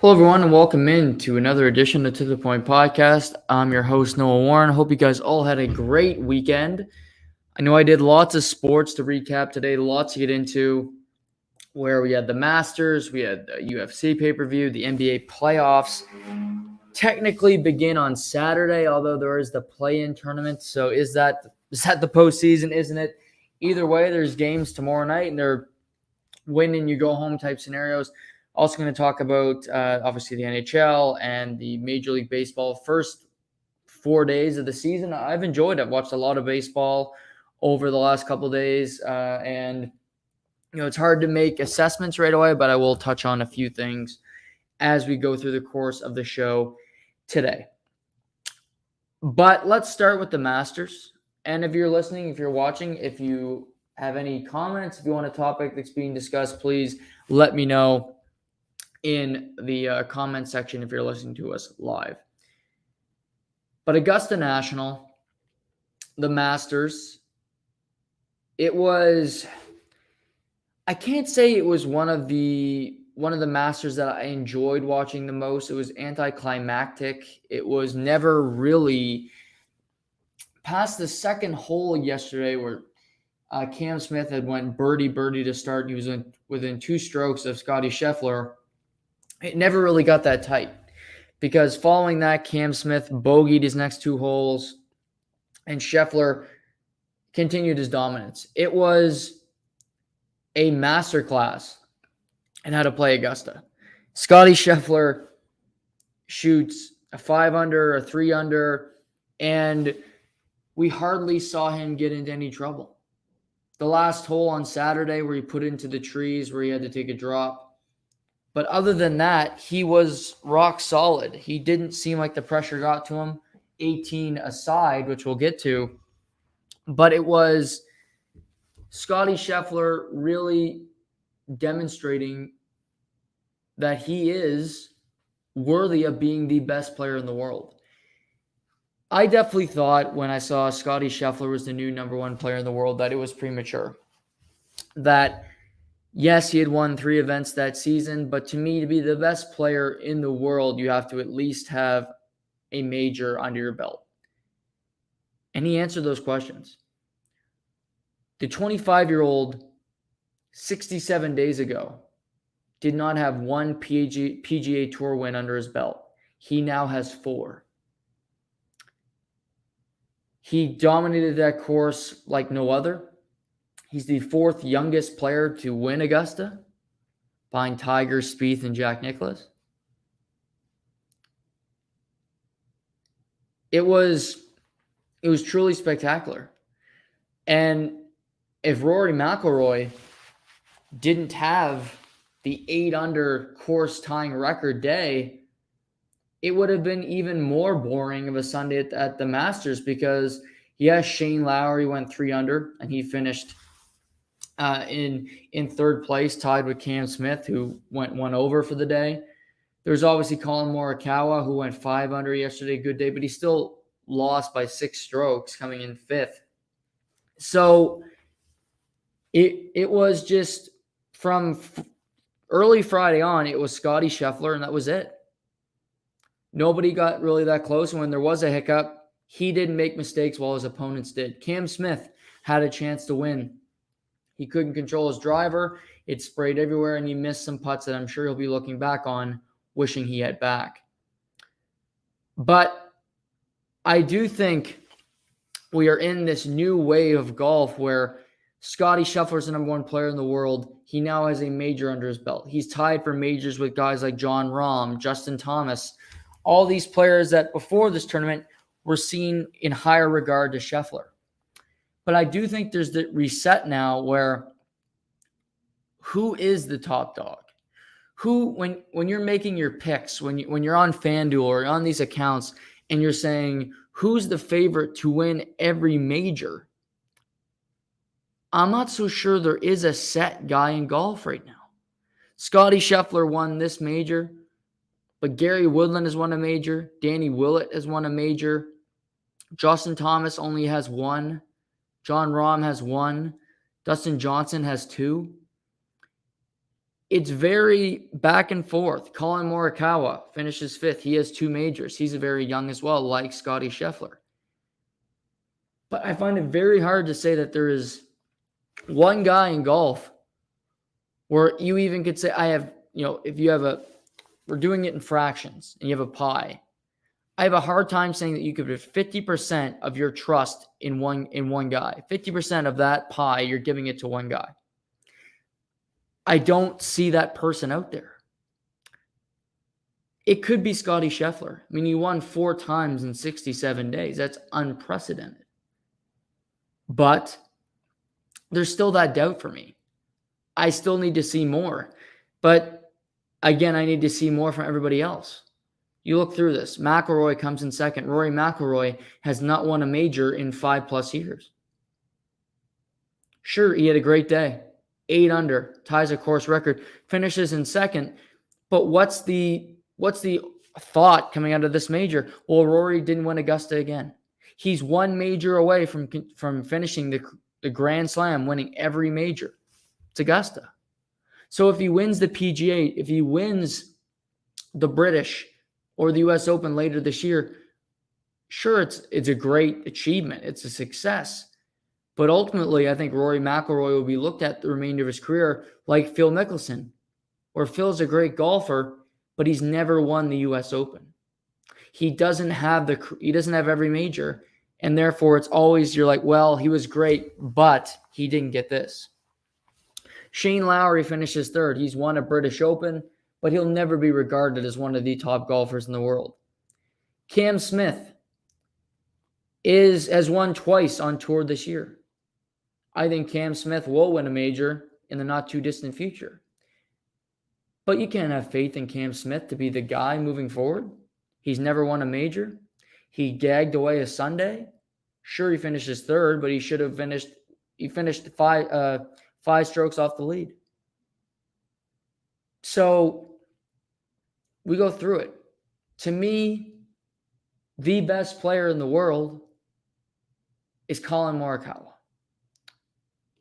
Hello, everyone, and welcome in to another edition of To The Point Podcast. I'm your host, Noah Warren. Hope you guys all had a great weekend. I know I did lots of sports to recap today, lots to get into, where we had the Masters, we had the UFC pay-per-view, the NBA playoffs technically begin on Saturday, although there is the play-in tournament. So is that the postseason, isn't it? Either way, there's games tomorrow night, and they're win and you go home type scenarios. Also going to talk about obviously the NHL and the Major League Baseball first 4 days of the season. I've enjoyed it. I've watched a lot of baseball over the last couple of days, and it's hard to make assessments right away, but I will touch on a few things as we go through the course of the show today. But let's start with the Masters. And if you're listening, if you're watching, if you have any comments, if you want a topic that's being discussed, please let me know in the comment section if you're listening to us live. But Augusta National, the Masters, I can't say it was one of the Masters that I enjoyed watching the most. It was anticlimactic. It was never really past the second hole yesterday where Cam Smith had went birdie to start. He was within 2 strokes of Scottie Scheffler. It never really got that tight because following that, Cam Smith bogeyed his next 2 holes, and Scheffler continued his dominance. It was a masterclass in how to play Augusta. Scottie Scheffler shoots a 5 under, a 3 under, and we hardly saw him get into any trouble. The last hole on Saturday where he put into the trees, where he had to take a drop. But other than that, he was rock solid. He didn't seem like the pressure got to him, 18 aside, which we'll get to. But it was Scottie Scheffler really demonstrating that he is worthy of being the best player in the world. I definitely thought when I saw Scottie Scheffler was the new number one player in the world that it was premature. That, yes, he had won 3 events that season, but to me, to be the best player in the world, you have to at least have a major under your belt. And he answered those questions. The 25-year-old 67 days ago did not have one PGA Tour win under his belt. He now has 4. He dominated that course like no other. He's the 4th youngest player to win Augusta, behind Tiger, Spieth, and Jack Nicklaus. It was truly spectacular. And if Rory McIlroy didn't have the 8 under course tying record day, it would have been even more boring of a Sunday at the Masters because, yes, Shane Lowry went 3 under and he finished in 3rd place, tied with Cam Smith, who went 1 over for the day. There's obviously Colin Morikawa, who went 5 under yesterday, good day, but he still lost by 6 strokes, coming in 5th. So it was just from early Friday on, it was Scottie Scheffler, and that was it. Nobody got really that close. And when there was a hiccup, he didn't make mistakes while his opponents did. Cam Smith had a chance to win. He couldn't control his driver. It sprayed everywhere, and he missed some putts that I'm sure he'll be looking back on, wishing he had back. But I do think we are in this new wave of golf where Scottie Scheffler is the number one player in the world. He now has a major under his belt. He's tied for majors with guys like Jon Rahm, Justin Thomas, all these players that before this tournament were seen in higher regard to Scheffler. But I do think there's the reset now where who is the top dog? Who, when you're making your picks, when you're on FanDuel or on these accounts and you're saying who's the favorite to win every major, I'm not so sure there is a set guy in golf right now. Scottie Scheffler won this major, but Gary Woodland has won a major. Danny Willett has won a major. Justin Thomas only has 1. Jon Rahm has 1. Dustin Johnson has 2. it's very back and forth. Colin Morikawa finishes 5th. He has 2 majors. He's very young as well, like Scottie Scheffler. But I find it very hard to say that there is one guy in golf where you even could say, if you have we're doing it in fractions and you have a pie. I have a hard time saying that you could put 50% of your trust in one guy. 50% of that pie, you're giving it to one guy. I don't see that person out there. It could be Scottie Scheffler. I mean, he won 4 times in 67 days. That's unprecedented. But there's still that doubt for me. I still need to see more. But again, I need to see more from everybody else. You look through this. McIlroy comes in second. Rory McIlroy has not won a major in 5+ years. Sure, he had a great day. 8 under, ties a course record, finishes in second. But what's the thought coming out of this major? Well, Rory didn't win Augusta again. He's 1 major away from finishing the Grand Slam, winning every major. It's Augusta. So if he wins the PGA, if he wins the British or the US Open later this year, sure, it's a great achievement. It's a success. But ultimately, I think Rory McIlroy will be looked at the remainder of his career like Phil Mickelson, where Phil's a great golfer, but he's never won the US Open. He doesn't have every major, and therefore it's always you're like, well, he was great, but he didn't get this. Shane Lowry finishes 3rd. He's won a British Open, but he'll never be regarded as one of the top golfers in the world. Cam Smith has won twice on tour this year. I think Cam Smith will win a major in the not too distant future. But you can't have faith in Cam Smith to be the guy moving forward. He's never won a major. He gagged away a Sunday. Sure, he finishes 3rd, but he should have finished. He finished 5 strokes off the lead. So we go through it. To me, the best player in the world is Colin Morikawa.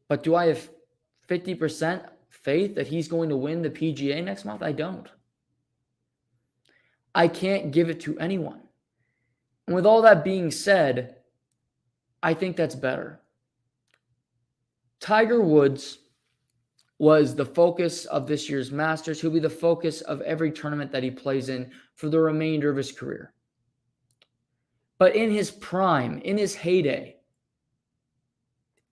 But do I have 50% faith that he's going to win the PGA next month? I don't. I can't give it to anyone. And with all that being said, I think that's better. Tiger Woods was the focus of this year's Masters. He'll be the focus of every tournament that he plays in for the remainder of his career. But in his prime, in his heyday,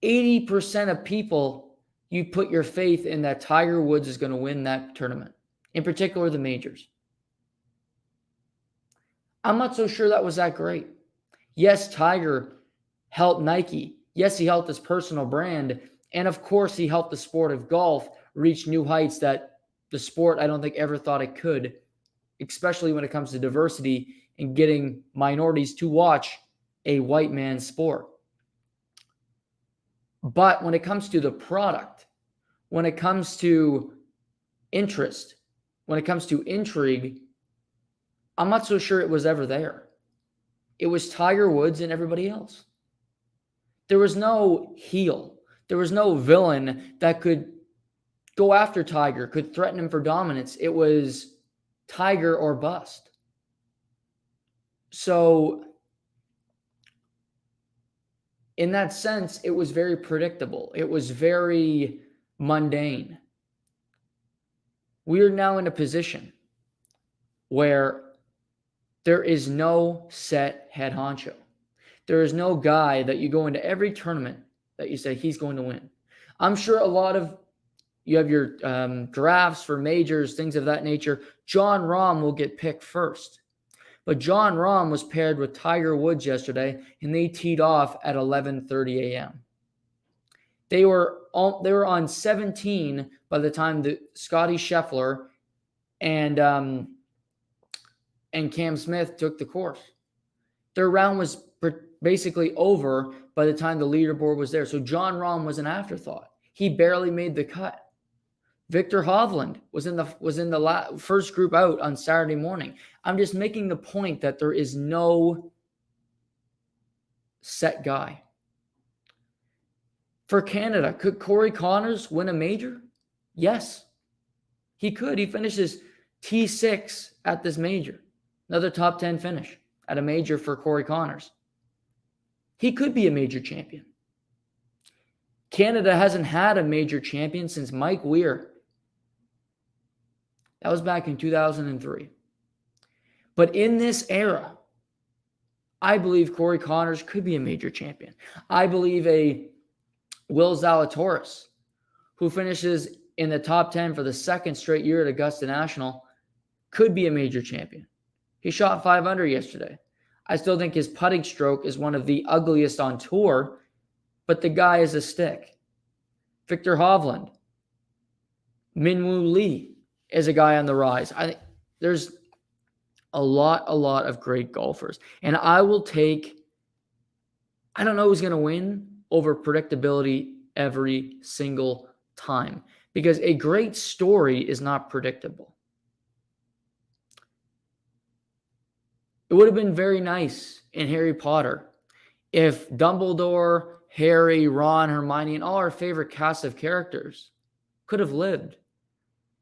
80% of people, you put your faith in that Tiger Woods is going to win that tournament, in particular the majors. I'm not so sure that was that great. Yes, Tiger helped Nike. Yes, he helped his personal brand. And of course, he helped the sport of golf reach new heights that the sport I don't think ever thought it could, especially when it comes to diversity and getting minorities to watch a white man's sport. But when it comes to the product, when it comes to interest, when it comes to intrigue, I'm not so sure it was ever there. It was Tiger Woods and everybody else. There was no heel. There was no villain that could go after Tiger, could threaten him for dominance. It was Tiger or bust. So in that sense, it was very predictable. It was very mundane. We are now in a position where there is no set head honcho. There is no guy that you go into every tournament that you say he's going to win. I'm sure you have your drafts for majors, things of that nature. Jon Rahm will get picked first. But Jon Rahm was paired with Tiger Woods yesterday, and they teed off at 11:30 a.m. They were on 17 by the time that Scottie Scheffler and Cam Smith took the course. Their round was basically over by the time the leaderboard was there. So Jon Rahm was an afterthought. He barely made the cut. Victor Hovland was in the first group out on Saturday morning. I'm just making the point that there is no set guy. For Canada, could Corey Connors win a major? Yes. He could. He finishes T6 at this major. Another top 10 finish at a major for Corey Conners. He could be a major champion. Canada hasn't had a major champion since Mike Weir. That was back in 2003. But in this era, I believe Corey Conners could be a major champion. I believe a Will Zalatoris, who finishes in the top 10 for the second straight year at Augusta National, could be a major champion. He shot 5 under yesterday. I still think his putting stroke is one of the ugliest on tour, but the guy is a stick. Victor Hovland, Minwoo Lee is a guy on the rise. I think there's a lot of great golfers. And I will take, I don't know who's going to win over predictability every single time, because a great story is not predictable. It would have been very nice in Harry Potter if Dumbledore, Harry, Ron, Hermione, and all our favorite cast of characters could have lived.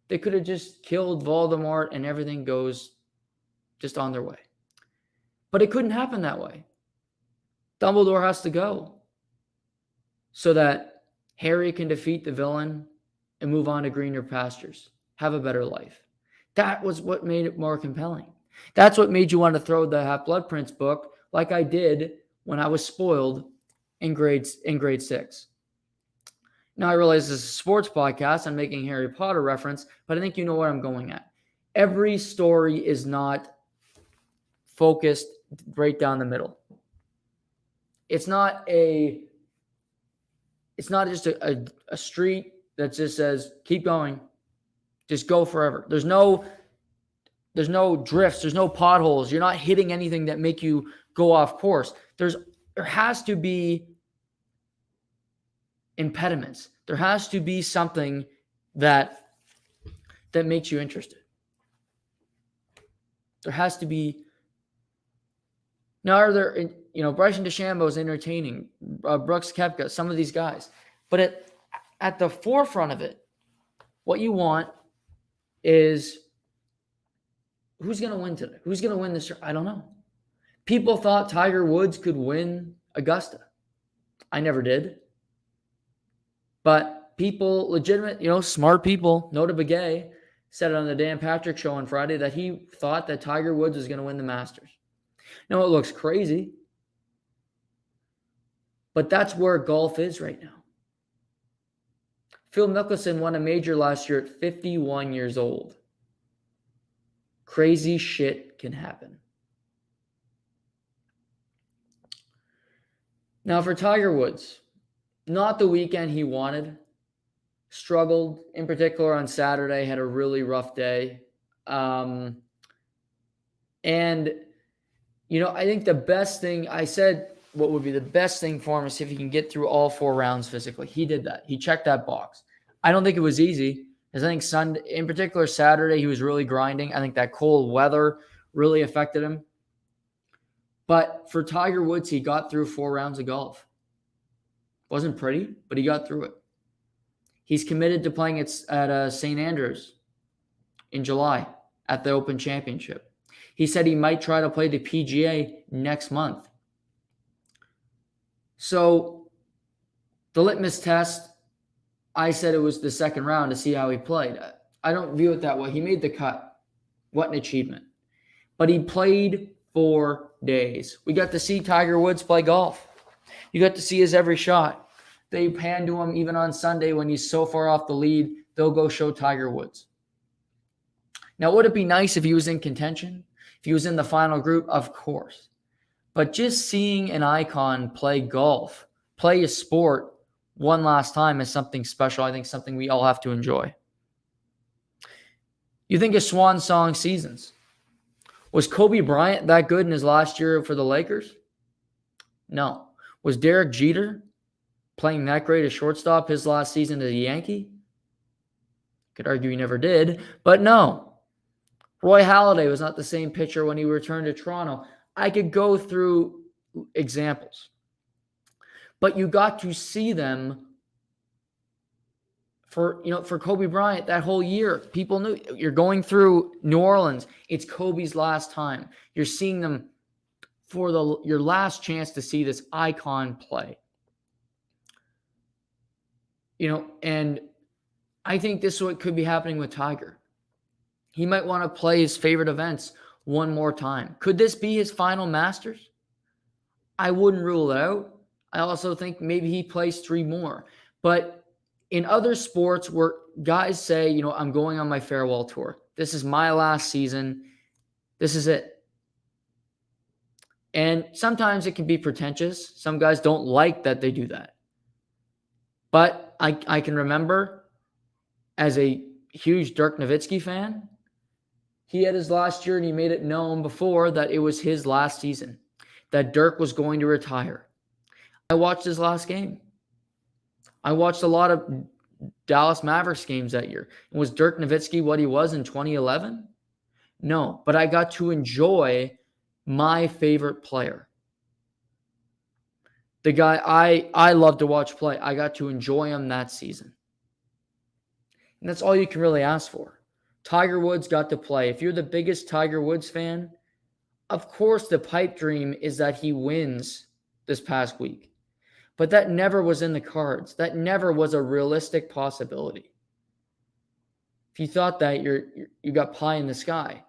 They could have just killed Voldemort and everything goes just on their way. But it couldn't happen that way. Dumbledore has to go so that Harry can defeat the villain and move on to greener pastures, have a better life. That was what made it more compelling. That's what made you want to throw the Half-Blood Prince book like I did when I was spoiled in grade 6. Now I realize this is a sports podcast. I'm making Harry Potter reference, but I think you know what I'm going at. Every story is not focused right down the middle. It's not just a street that just says, keep going, just go forever. There's no drifts, there's no potholes. You're not hitting anything that make you go off course. There has to be impediments. There has to be something that makes you interested. There has to be. Now, are there, Bryson DeChambeau is entertaining, Brooks Koepka, some of these guys. But at the forefront of it, what you want is, who's going to win today? Who's going to win this? I don't know. People thought Tiger Woods could win Augusta. I never did. But people, legitimate, smart people, Nota Begay, said it on the Dan Patrick Show on Friday that he thought that Tiger Woods was going to win the Masters. Now, it looks crazy, but that's where golf is right now. Phil Mickelson won a major last year at 51 years old. Crazy shit can happen. Now, for Tiger Woods, not the weekend he wanted. Struggled, in particular on Saturday, had a really rough day. I think the best thing, I said what would be the best thing for him is if he can get through all 4 rounds physically. He did that. He checked that box. I don't think it was easy, because I think Sunday, in particular Saturday, he was really grinding. I think that cold weather really affected him. But for Tiger Woods, he got through 4 rounds of golf. Wasn't pretty, but he got through it. He's committed to playing at St. Andrews in July at the Open Championship. He said he might try to play the PGA next month. So the litmus test, I said it was the second round to see how he played. I don't view it that way. He made the cut. What an achievement. But he played 4 days. We got to see Tiger Woods play golf. You got to see his every shot. They pan to him even on Sunday when he's so far off the lead. They'll go show Tiger Woods. Now, would it be nice if he was in contention? If he was in the final group? Of course. But just seeing an icon play golf, play a sport one last time is something special. I think something we all have to enjoy. You think of swan song seasons. Was Kobe Bryant that good in his last year for the Lakers? No. Was Derek Jeter playing that great as shortstop his last season as a Yankee? Could argue he never did, but no. Roy Halladay was not the same pitcher when he returned to Toronto. I could go through examples. But you got to see them For Kobe Bryant, that whole year, people knew you're going through New Orleans. It's Kobe's last time. You're seeing them for your last chance to see this icon play. And I think this is what could be happening with Tiger. He might want to play his favorite events one more time. Could this be his final Masters? I wouldn't rule it out. I also think maybe he plays 3 more. But in other sports where guys say, I'm going on my farewell tour. This is my last season. This is it. And sometimes it can be pretentious. Some guys don't like that they do that. But I can remember as a huge Dirk Nowitzki fan, he had his last year and he made it known before that it was his last season, that Dirk was going to retire. I watched his last game. I watched a lot of Dallas Mavericks games that year. And was Dirk Nowitzki what he was in 2011? No, but I got to enjoy my favorite player. The guy I love to watch play. I got to enjoy him that season. And that's all you can really ask for. Tiger Woods got to play. If you're the biggest Tiger Woods fan, of course the pipe dream is that he wins this past week. But that never was in the cards. That never was a realistic possibility. If you thought that, you got pie in the sky.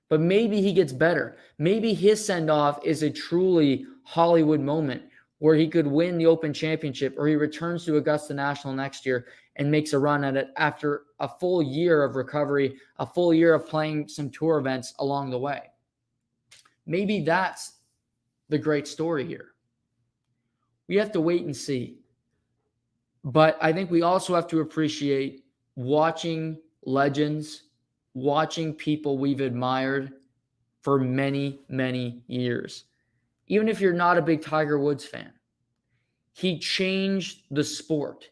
But maybe he gets better. Maybe his send-off is a truly Hollywood moment where he could win the Open Championship, or he returns to Augusta National next year and makes a run at it after a full year of recovery, a full year of playing some tour events along the way. Maybe that's the great story here. We have to wait and see. But I think we also have to appreciate watching legends, watching people we've admired for many, many years. Even if you're not a big Tiger Woods fan, he changed the sport.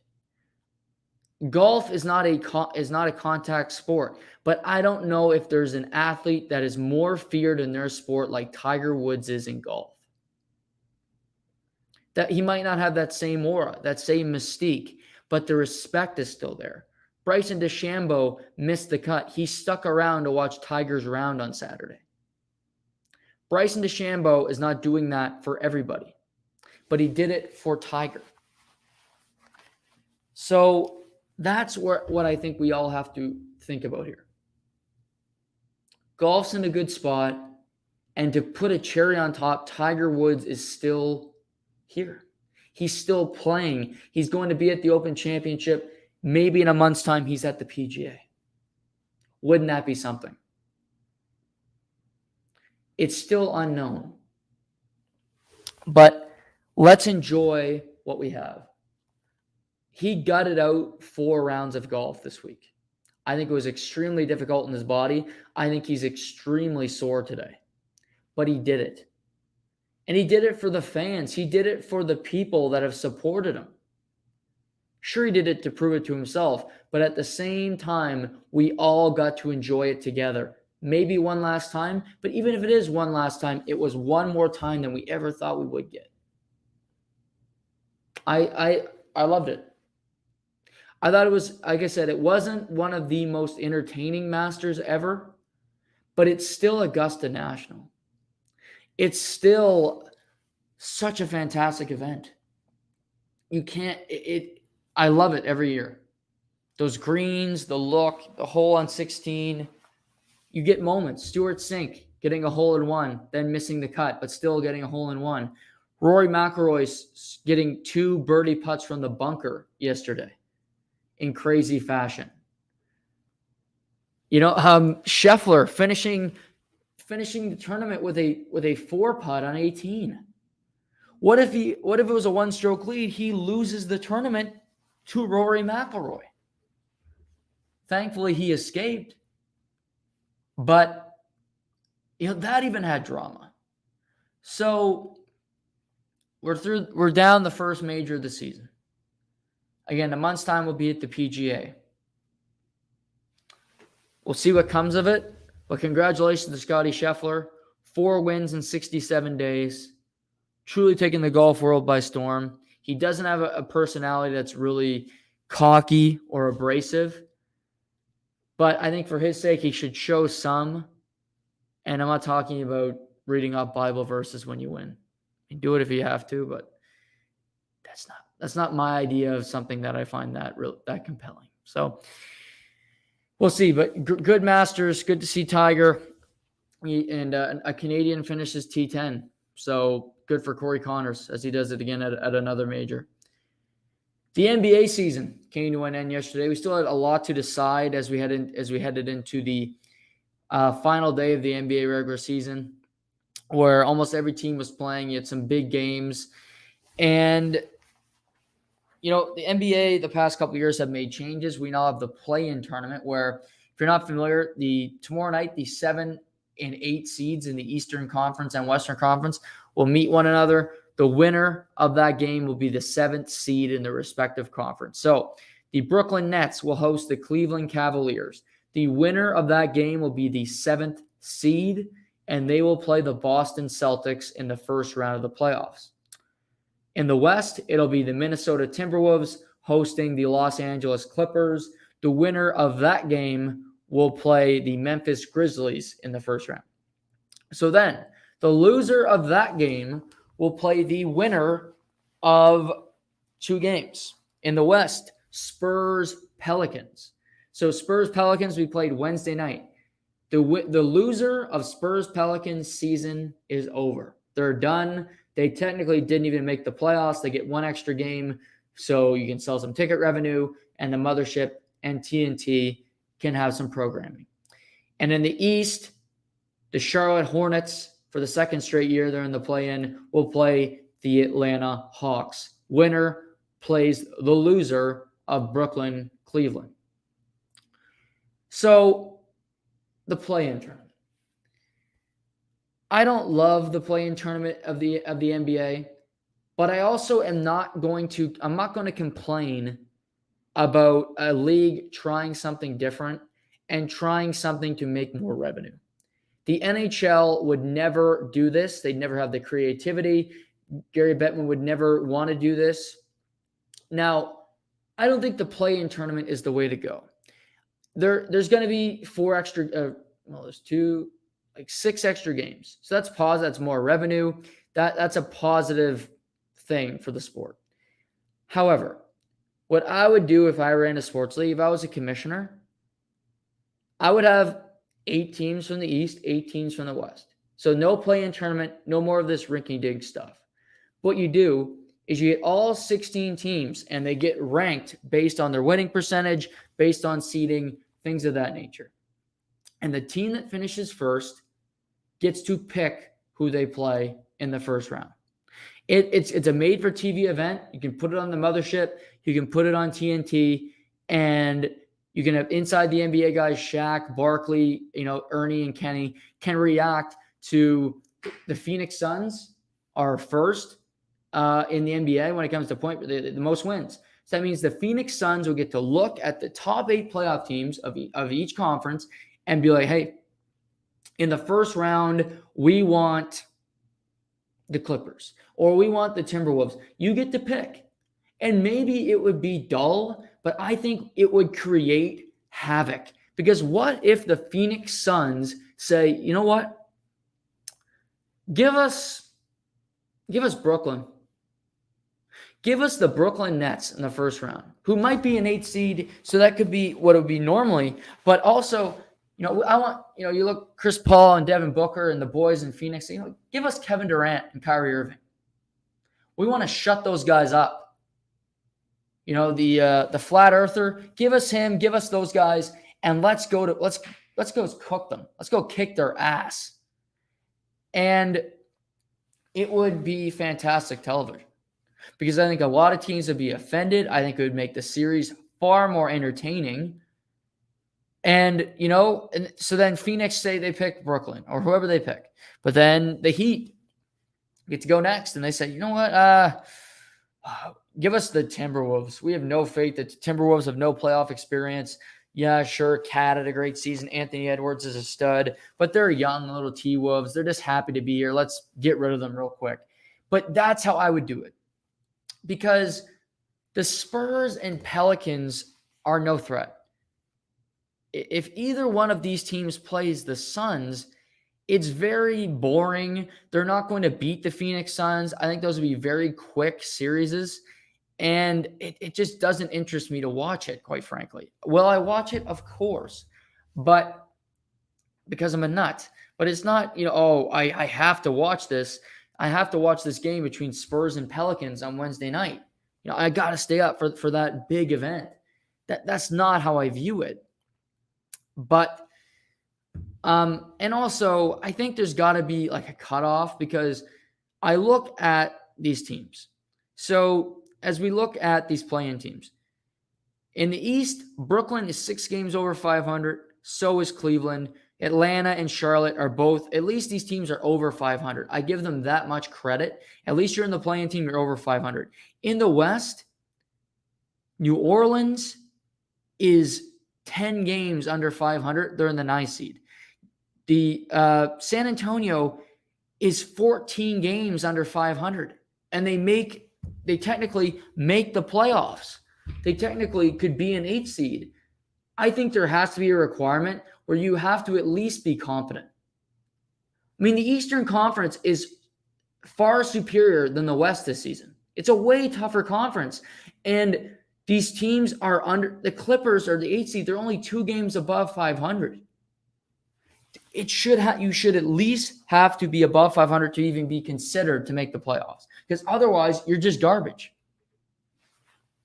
Golf is not a contact sport, but I don't know if there's an athlete that is more feared in their sport like Tiger Woods is in golf. That he might not have that same aura, that same mystique, but the respect is still there. Bryson DeChambeau missed the cut. He stuck around to watch Tiger's round on Saturday. Bryson DeChambeau is not doing that for everybody, but he did it for Tiger. So that's what I think we all have to think about here. Golf's in a good spot, and to put a cherry on top, Tiger Woods is still here. He's still playing. He's going to be at the Open Championship. Maybe in a month's time, he's at the PGA. Wouldn't that be something? It's still unknown. But let's enjoy what we have. He gutted out 4 rounds of golf this week. I think it was extremely difficult in his body. I think he's extremely sore today. But he did it. And he did it for the fans. He did it for the people that have supported him. Sure, he did it to prove it to himself, but at the same time, we all got to enjoy it together. Maybe one last time, but even if it is one last time, it was one more time than we ever thought we would get. I loved it. I thought it was, like I said, it wasn't one of the most entertaining Masters ever, but it's still Augusta National. It's still such a fantastic event. I love it every year. Those greens, the look, the hole on 16. You get moments. Stuart Sink getting a hole-in-one, then missing the cut, but still getting a hole-in-one. Rory McIlroy getting 2 birdie putts from the bunker yesterday in crazy fashion. Scheffler finishing the tournament with a 4 putt on 18. What if it was a 1-stroke lead? He loses the tournament to Rory McIlroy. Thankfully, he escaped. But, that even had drama. So, we're down the first major of the season. Again, a month's time we'll be at the PGA. We'll see what comes of it. But congratulations to Scottie Scheffler. 4 wins in 67 days. Truly taking the golf world by storm. He doesn't have a personality that's really cocky or abrasive. But I think for his sake, he should show some. And I'm not talking about reading up Bible verses when you win. You do it if you have to, but that's not my idea of something that I find that compelling. So we'll see. But good Masters. Good to see Tiger. And a Canadian finishes T10. So good for Corey Connors as he does it again at another major. The NBA season came to an end yesterday. We still had a lot to decide as we headed into the final day of the NBA regular season, where almost every team was playing. You had some big games. And, the NBA the past couple of years have made changes. We now have the play-in tournament where, if you're not familiar, tomorrow night, the 7 and 8 seeds in the Eastern Conference and Western Conference will meet one another. The winner of that game will be the 7th seed in the respective conference. So the Brooklyn Nets will host the Cleveland Cavaliers. The winner of that game will be the 7th seed, and they will play the Boston Celtics in the first round of the playoffs. In the West, it'll be the Minnesota Timberwolves hosting the Los Angeles Clippers. The winner of that game will play the Memphis Grizzlies in the first round. So then, the loser of that game will play the winner of 2 games. In the West, Spurs-Pelicans. So Spurs-Pelicans, we played Wednesday night. The loser of Spurs-Pelicans season is over. They're done. They technically didn't even make the playoffs. They get 1 extra game, so you can sell some ticket revenue, and the mothership and TNT can have some programming. And in the East, the Charlotte Hornets, for the second straight year they're in the play-in, will play the Atlanta Hawks. Winner plays the loser of Brooklyn-Cleveland. So, the play-in tournament. I don't love the play-in tournament of the NBA, but I also am not going to complain about a league trying something different and trying something to make more revenue. The NHL would never do this. They'd never have the creativity. Gary Bettman would never want to do this. Now, I don't think the play-in tournament is the way to go. There's going to be 4 extra, there's 6 extra games. So that's positive. That's more revenue. That's a positive thing for the sport. However, what I would do if I ran a sports league, if I was a commissioner, I would have 8 teams from the East, 8 teams from the West. So no play-in tournament, no more of this rinky-dink stuff. What you do is you get all 16 teams, and they get ranked based on their winning percentage, based on seeding, things of that nature. And the team that finishes first gets to pick who they play in the first round. It's a made-for-TV event. You can put it on the mothership. You can put it on TNT. And you can have inside the NBA guys, Shaq, Barkley, Ernie and Kenny, can react to the Phoenix Suns are first in the NBA when it comes to the most wins. So that means the Phoenix Suns will get to look at the top 8 playoff teams of each conference and be like, hey, in the first round, we want the Clippers or we want the Timberwolves. You get to pick. And maybe it would be dull, but I think it would create havoc. Because what if the Phoenix Suns say, you know what? Give us Brooklyn. Give us the Brooklyn Nets in the first round, who might be an 8 seed, so that could be what it would be normally. But also, I want, you look Chris Paul and Devin Booker and the boys in Phoenix, give us Kevin Durant and Kyrie Irving. We want to shut those guys up. The flat earther, give us him, give us those guys, and let's go cook them. Let's go kick their ass. And it would be fantastic television because I think a lot of teams would be offended. I think it would make the series far more entertaining. And, and so then Phoenix say they pick Brooklyn or whoever they pick, but then the Heat get to go next and they say, you know what? Give us the Timberwolves. We have no faith that the Timberwolves have no playoff experience. Yeah, sure, Cat had a great season. Anthony Edwards is a stud, but they're young little T-Wolves. They're just happy to be here. Let's get rid of them real quick. But that's how I would do it. Because The Spurs and Pelicans are no threat. If either one of these teams plays the Suns, it's very boring. They're not going to beat the Phoenix Suns. I think those would be very quick series. And it just doesn't interest me to watch it, quite frankly. Will I watch it? Of course. But because I'm a nut. But it's not, I have to watch this. I have to watch this game between Spurs and Pelicans on Wednesday night. I got to stay up for that big event. That's not how I view it. But and also I think there's got to be like a cutoff, because I look at these teams. So as we look at these play-in teams, in the East, Brooklyn is 6 games over 500. So is Cleveland. Atlanta and Charlotte are both, at least these teams are over 500. I give them that much credit. At least you're in the play-in team, you're over 500. In the West, New Orleans is 10 games under 500. They're in the 9th seed. The San Antonio is 14 games under 500, and they technically make the playoffs. They technically could be an 8th seed. I think there has to be a requirement where you have to at least be competent. I mean, the Eastern Conference is far superior than the West this season. It's a way tougher conference. And these teams are under, the Clippers are the 8th seed. They're only 2 games above 500. You should at least have to be above 500 to even be considered to make the playoffs, because otherwise you're just garbage.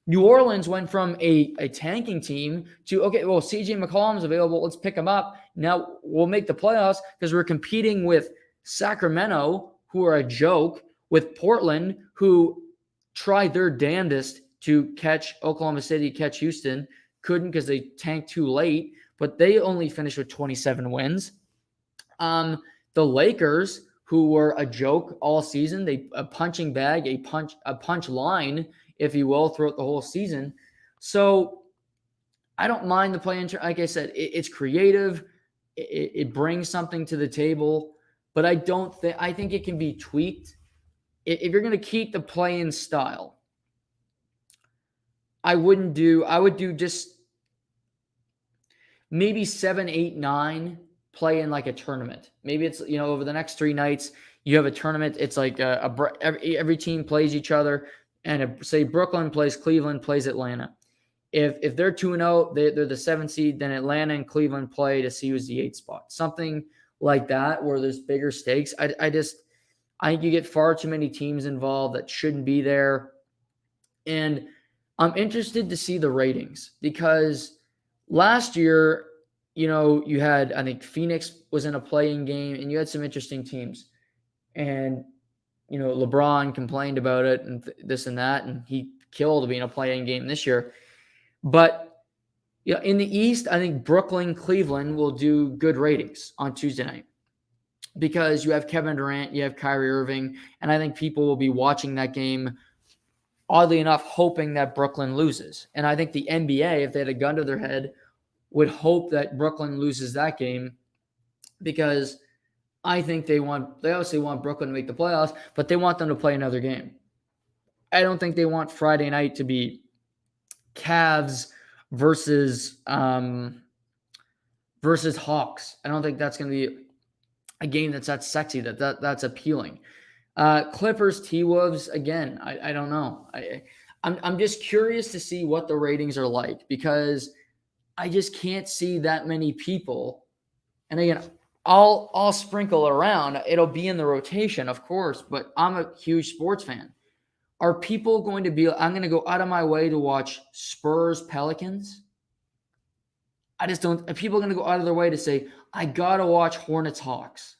New Orleans went from a tanking team to, okay, well, CJ McCollum's available. Let's pick him up. Now we'll make the playoffs because we're competing with Sacramento, who are a joke, with Portland, who tried their damnedest to catch Oklahoma City, catch Houston. Couldn't, because they tanked too late, but they only finished with 27 wins. The Lakers, who were a joke all season, a punching bag, a punch line, if you will, throughout the whole season. So I don't mind the play-in. Like I said, it's creative. It brings something to the table, but I think it can be tweaked. If you're going to keep the play-in style, I would do just maybe 7, 8, 9 play in like a tournament. Maybe it's, over the next 3 nights, you have a tournament. It's like every team plays each other. And say Brooklyn plays Cleveland, plays Atlanta. If they're 2-0, they're the 7th seed, then Atlanta and Cleveland play to see who's the 8th spot. Something like that, where there's bigger stakes. I think you get far too many teams involved that shouldn't be there. And I'm interested to see the ratings, because last year, you had, I think Phoenix was in a play-in game, and you had some interesting teams. And LeBron complained about it and this and that, and he killed being a play-in game this year. But in the East, I think Brooklyn, Cleveland will do good ratings on Tuesday night, because you have Kevin Durant, you have Kyrie Irving, and I think people will be watching that game, oddly enough, hoping that Brooklyn loses. And I think the NBA, if they had a gun to their head, would hope that Brooklyn loses that game, because I think they obviously want Brooklyn to make the playoffs, but they want them to play another game. I don't think they want Friday night to be Cavs versus Hawks. I don't think that's going to be a game that's that sexy, that's appealing. Clippers, T-Wolves, again, I don't know. I'm just curious to see what the ratings are like, because I just can't see that many people. And again, I'll sprinkle around. It'll be in the rotation, of course, but I'm a huge sports fan. Are people going to be, I'm going to go out of my way to watch Spurs Pelicans? I just don't. Are people going to go out of their way to say, I got to watch Hornets Hawks?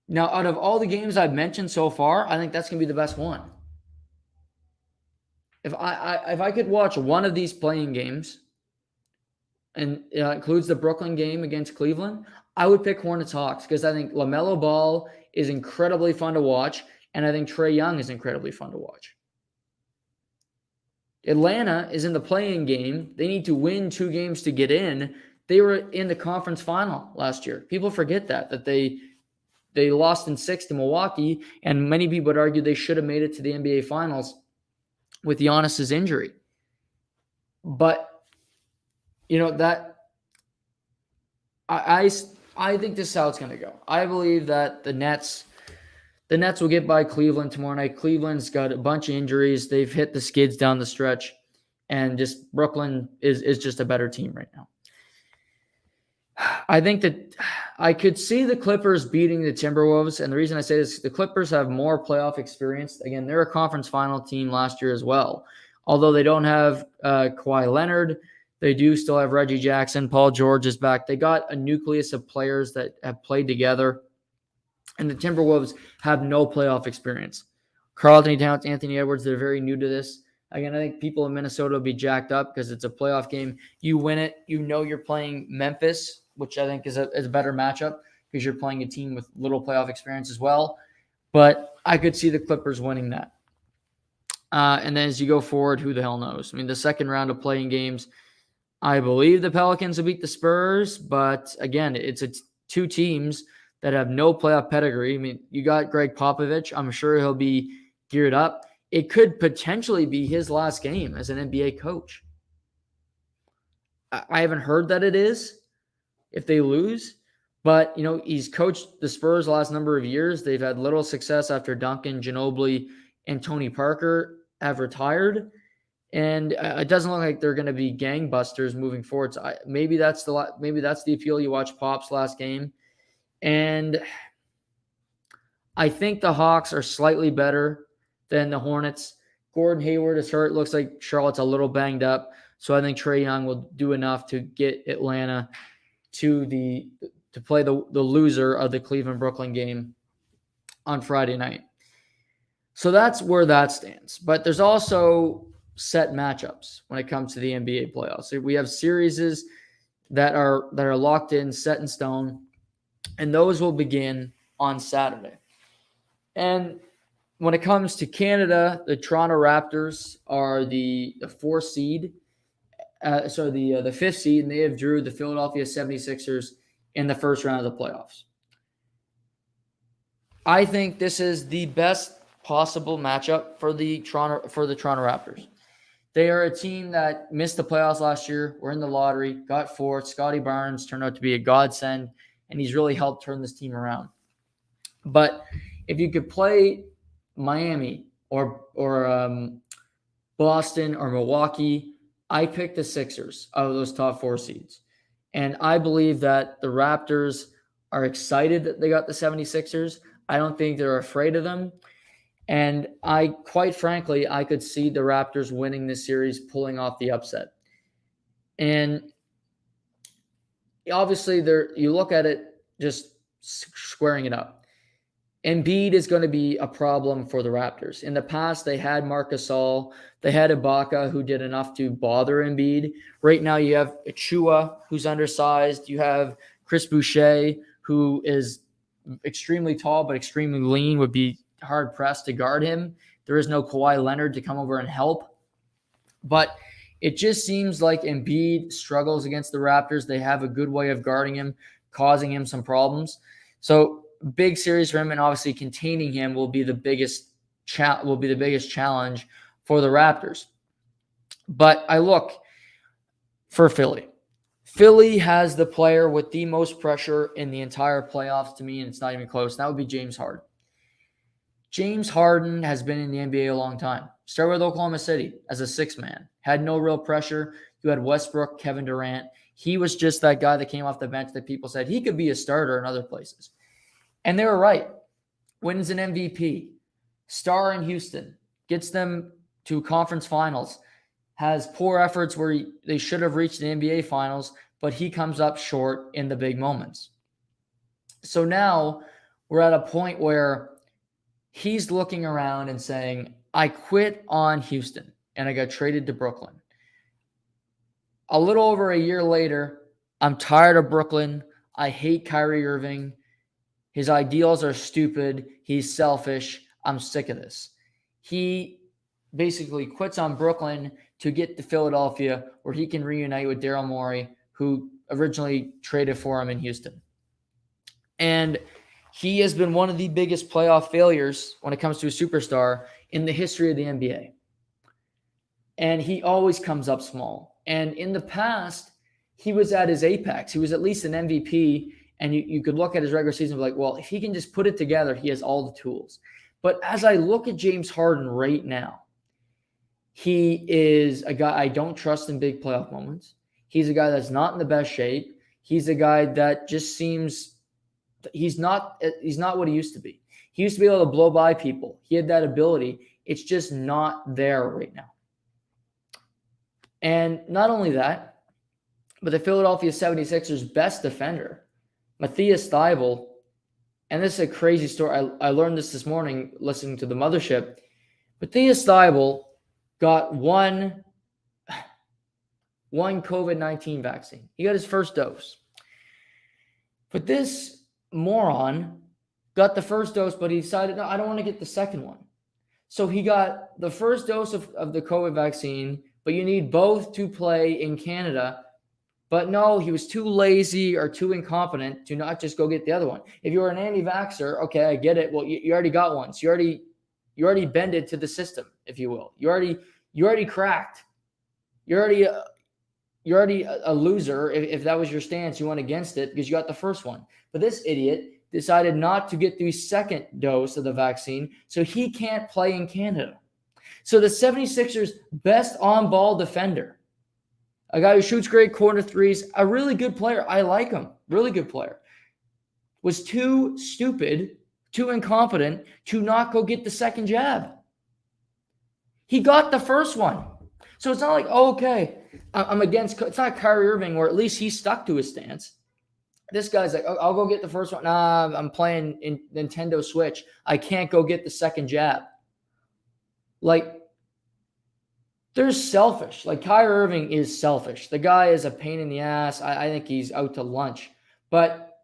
Now, out of all the games I've mentioned so far, I think that's going to be the best one. If I could watch one of these playing games, and it includes the Brooklyn game against Cleveland, I would pick Hornets Hawks, because I think LaMelo Ball is incredibly fun to watch, and I think Trae Young is incredibly fun to watch. Atlanta is in the play-in game. They need to win 2 games to get in. They were in the conference final last year. People forget that they lost in 6 to Milwaukee, and many people would argue they should have made it to the NBA Finals. with Giannis's injury. But that I think this is how it's going to go. I believe that the Nets will get by Cleveland tomorrow night. Cleveland's got a bunch of injuries. They've hit the skids down the stretch, and just Brooklyn is just a better team right now. I think that I could see the Clippers beating the Timberwolves, and the reason I say this, the Clippers have more playoff experience. Again, they're a conference final team last year as well. Although they don't have Kawhi Leonard, they do still have Reggie Jackson. Paul George is back. They got a nucleus of players that have played together, and the Timberwolves have no playoff experience. Karl-Anthony Towns, Anthony Edwards, they're very new to this. Again, I think people in Minnesota will be jacked up because it's a playoff game. You win it, you're playing Memphis, which I think is a better matchup because you're playing a team with little playoff experience as well. But I could see the Clippers winning that. And then as you go forward, who the hell knows? I mean, the second round of playing games, I believe the Pelicans will beat the Spurs. But again, it's two teams that have no playoff pedigree. I mean, you got Greg Popovich. I'm sure he'll be geared up. It could potentially be his last game as an NBA coach. I haven't heard that it is if they lose. But, he's coached the Spurs the last number of years. They've had little success after Duncan, Ginobili, and Tony Parker have retired. And it doesn't look like they're going to be gangbusters moving forward. So maybe that's the appeal. You watch Pop's last game. And I think the Hawks are slightly better than the Hornets. Gordon Hayward is hurt. Looks like Charlotte's a little banged up. So I think Trae Young will do enough to get Atlanta to play the loser of the Cleveland-Brooklyn game on Friday night. So that's where that stands. But there's also set matchups when it comes to the NBA playoffs. So we have series that are locked in, set in stone, and those will begin on Saturday. And when it comes to Canada, the Toronto Raptors are the 4th seed. The 5th seed, and they have drew the Philadelphia 76ers in the first round of the playoffs. I think this is the best possible matchup for the Toronto Raptors. They are a team that missed the playoffs last year, were in the lottery, got 4th. Scotty Barnes turned out to be a godsend, and he's really helped turn this team around. But if you could play Miami or Boston or Milwaukee, I picked the Sixers out of those top 4 seeds. And I believe that the Raptors are excited that they got the 76ers. I don't think they're afraid of them. And quite frankly, I could see the Raptors winning this series, pulling off the upset. And obviously, you look at it, just squaring it up. Embiid is going to be a problem for the Raptors. In the past, they had Marc Gasol. They had Ibaka, who did enough to bother Embiid. Right now, you have Achua, who's undersized. You have Chris Boucher, who is extremely tall but extremely lean, would be hard-pressed to guard him. There is no Kawhi Leonard to come over and help. But it just seems like Embiid struggles against the Raptors. They have a good way of guarding him, causing him some problems. So big series for him, and obviously containing him will be the biggest challenge for the Raptors. But I look for Philly. Philly has the player with the most pressure in the entire playoffs to me, and it's not even close. That would be James Harden. James Harden has been in the NBA a long time. Started with Oklahoma City as a 6th man. Had no real pressure. You had Westbrook, Kevin Durant. He was just that guy that came off the bench that people said he could be a starter in other places. And they were right. Wins an MVP. Star in Houston. Gets them to conference finals. Has poor efforts where they should have reached the NBA finals, but he comes up short in the big moments. So now we're at a point where he's looking around and saying, I quit on Houston and I got traded to Brooklyn. A little over a year later, I'm tired of Brooklyn. I hate Kyrie Irving. His ideals are stupid. He's selfish. I'm sick of this. He basically quits on Brooklyn to get to Philadelphia, where he can reunite with Daryl Morey, who originally traded for him in Houston. And he has been one of the biggest playoff failures when it comes to a superstar in the history of the NBA. And he always comes up small. And in the past, he was at his apex. He was at least an MVP. And you could look at his regular season and be like, well, if he can just put it together, he has all the tools. But as I look at James Harden right now, he is a guy I don't trust in big playoff moments. He's a guy that's not in the best shape. He's a guy that just seems he's not what he used to be. He used to be able to blow by people. He had that ability. It's just not there right now. And not only that, but the Philadelphia 76ers best defender, Matthias Thybulle, and this is a crazy story. I learned this morning listening to the Mothership. Matthias Thybulle got one COVID-19 vaccine. He got his first dose. But this moron got the first dose, but he decided, no, I don't want to get the second one. So he got the first dose of the COVID vaccine, but you need both to play in Canada. But no, he was too lazy or too incompetent to not just go get the other one. If you were an anti-vaxxer, okay, I get it. Well, you already got one. So you already bended to the system, if you will. You already cracked. You're already a loser if that was your stance. You went against it because you got the first one. But this idiot decided not to get the second dose of the vaccine, so he can't play in Canada. So the 76ers' best on-ball defender, a guy who shoots great corner threes, a really good player, I like him, really good player, was too stupid, too incompetent to not go get the second jab. He got the first one. So it's not like, oh, okay, I'm against, it's not Kyrie Irving where at least he stuck to his stance. This guy's like, oh, I'll go get the first one. Nah, I'm playing in Nintendo Switch. I can't go get the second jab. Like, they're selfish. Like, Kyrie Irving is selfish. The guy is a pain in the ass. I think he's out to lunch. But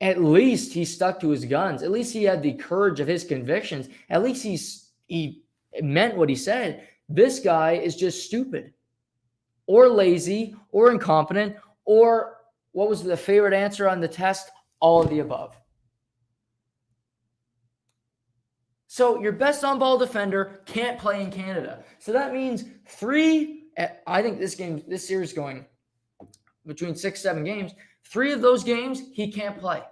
at least he stuck to his guns. At least he had the courage of his convictions. At least he meant what he said. This guy is just stupid or lazy or incompetent or what was the favorite answer on the test? All of the above. So your best on-ball defender can't play in Canada. So that means I think this series going between 6-7 games, 3 of those games, he can't play.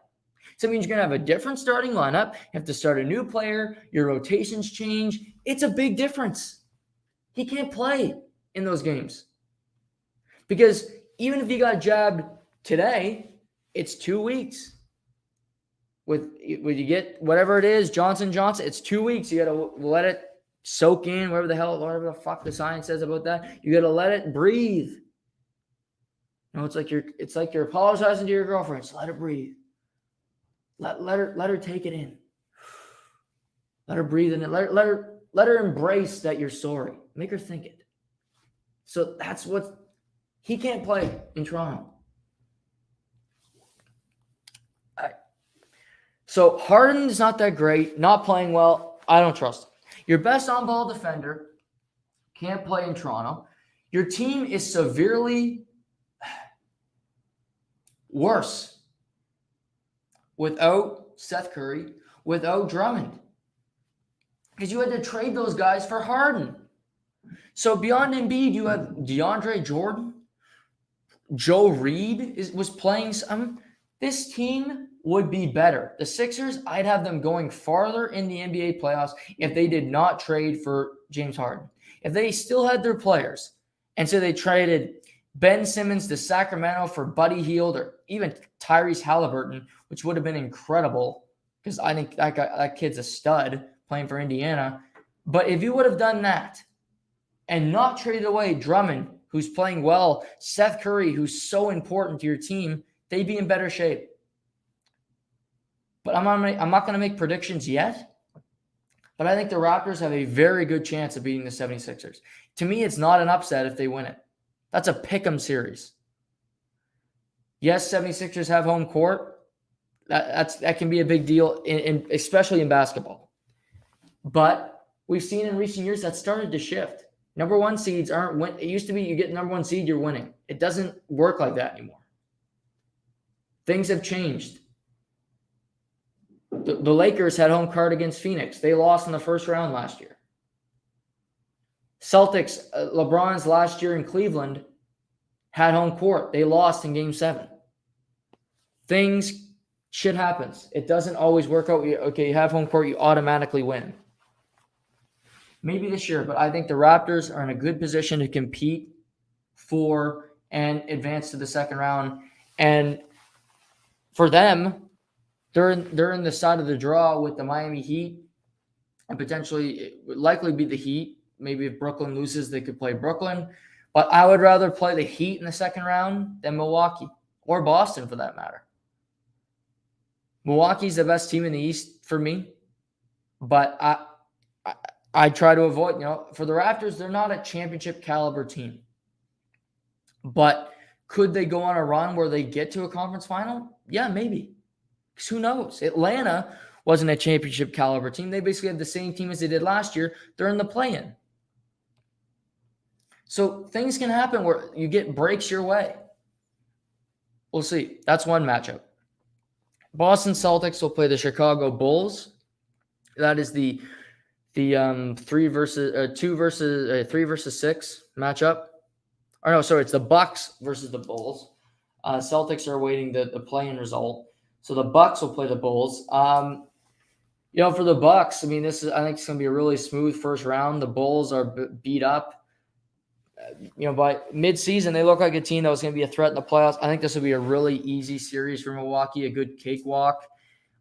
So it means you're going to have a different starting lineup. You have to start a new player. Your rotations change. It's a big difference. He can't play in those games. Because even if he got jabbed today, it's 2 weeks. When you get whatever it is, Johnson, it's 2 weeks. You got to let it soak in, whatever the fuck the science says about that. You got to let it breathe. It's like you're apologizing to your girlfriend. Just let it breathe. Let her take it in. Let her breathe in it. Let her embrace that you're sorry. Make her think it. So that's what he can't play in Toronto. So Harden is not that great, not playing well. I don't trust him. Your best on-ball defender can't play in Toronto. Your team is severely worse without Seth Curry, without Drummond, because you had to trade those guys for Harden. So beyond Embiid, you have DeAndre Jordan. Joe Reed was playing some. This team would be better. The Sixers, I'd have them going farther in the NBA playoffs if they did not trade for James Harden. If they still had their players, and so they traded Ben Simmons to Sacramento for Buddy Hield or even Tyrese Halliburton, which would have been incredible because I think that kid's a stud playing for Indiana. But if you would have done that and not traded away Drummond, who's playing well, Seth Curry, who's so important to your team, they'd be in better shape. But I'm not going to make predictions yet. But I think the Raptors have a very good chance of beating the 76ers. To me, it's not an upset if they win it. That's a pick'em series. Yes, 76ers have home court. That can be a big deal, especially in basketball. But we've seen in recent years that started to shift. Number one seeds aren't win. It used to be you get number one seed, you're winning. It doesn't work like that anymore. Things have changed. The Lakers had home court against Phoenix. They lost in the first round last year. Celtics, LeBron's last year in Cleveland had home court. They lost in Game 7. Shit happens. It doesn't always work out. Okay, you have home court, you automatically win. Maybe this year, but I think the Raptors are in a good position to compete for and advance to the second round. And for them, they're in the side of the draw with the Miami Heat, and potentially it would likely be the Heat. Maybe if Brooklyn loses, they could play Brooklyn. But I would rather play the Heat in the second round than Milwaukee or Boston for that matter. Milwaukee's the best team in the East for me, but I try to avoid, for the Raptors, they're not a championship caliber team. But could they go on a run where they get to a conference final? Yeah, maybe. Because who knows? Atlanta wasn't a championship caliber team. They basically have the same team as they did last year. They're in the play-in. So things can happen where you get breaks your way. We'll see. That's one matchup. Boston Celtics will play the Chicago Bulls. That is the 3 versus 6 matchup. Or no, sorry, it's the Bucks versus the Bulls. Celtics are awaiting the play-in result. So the Bucks will play the Bulls. For the Bucks, I think it's going to be a really smooth first round. The Bulls are beat up. By mid-season, they look like a team that was going to be a threat in the playoffs. I think this will be a really easy series for Milwaukee, a good cakewalk.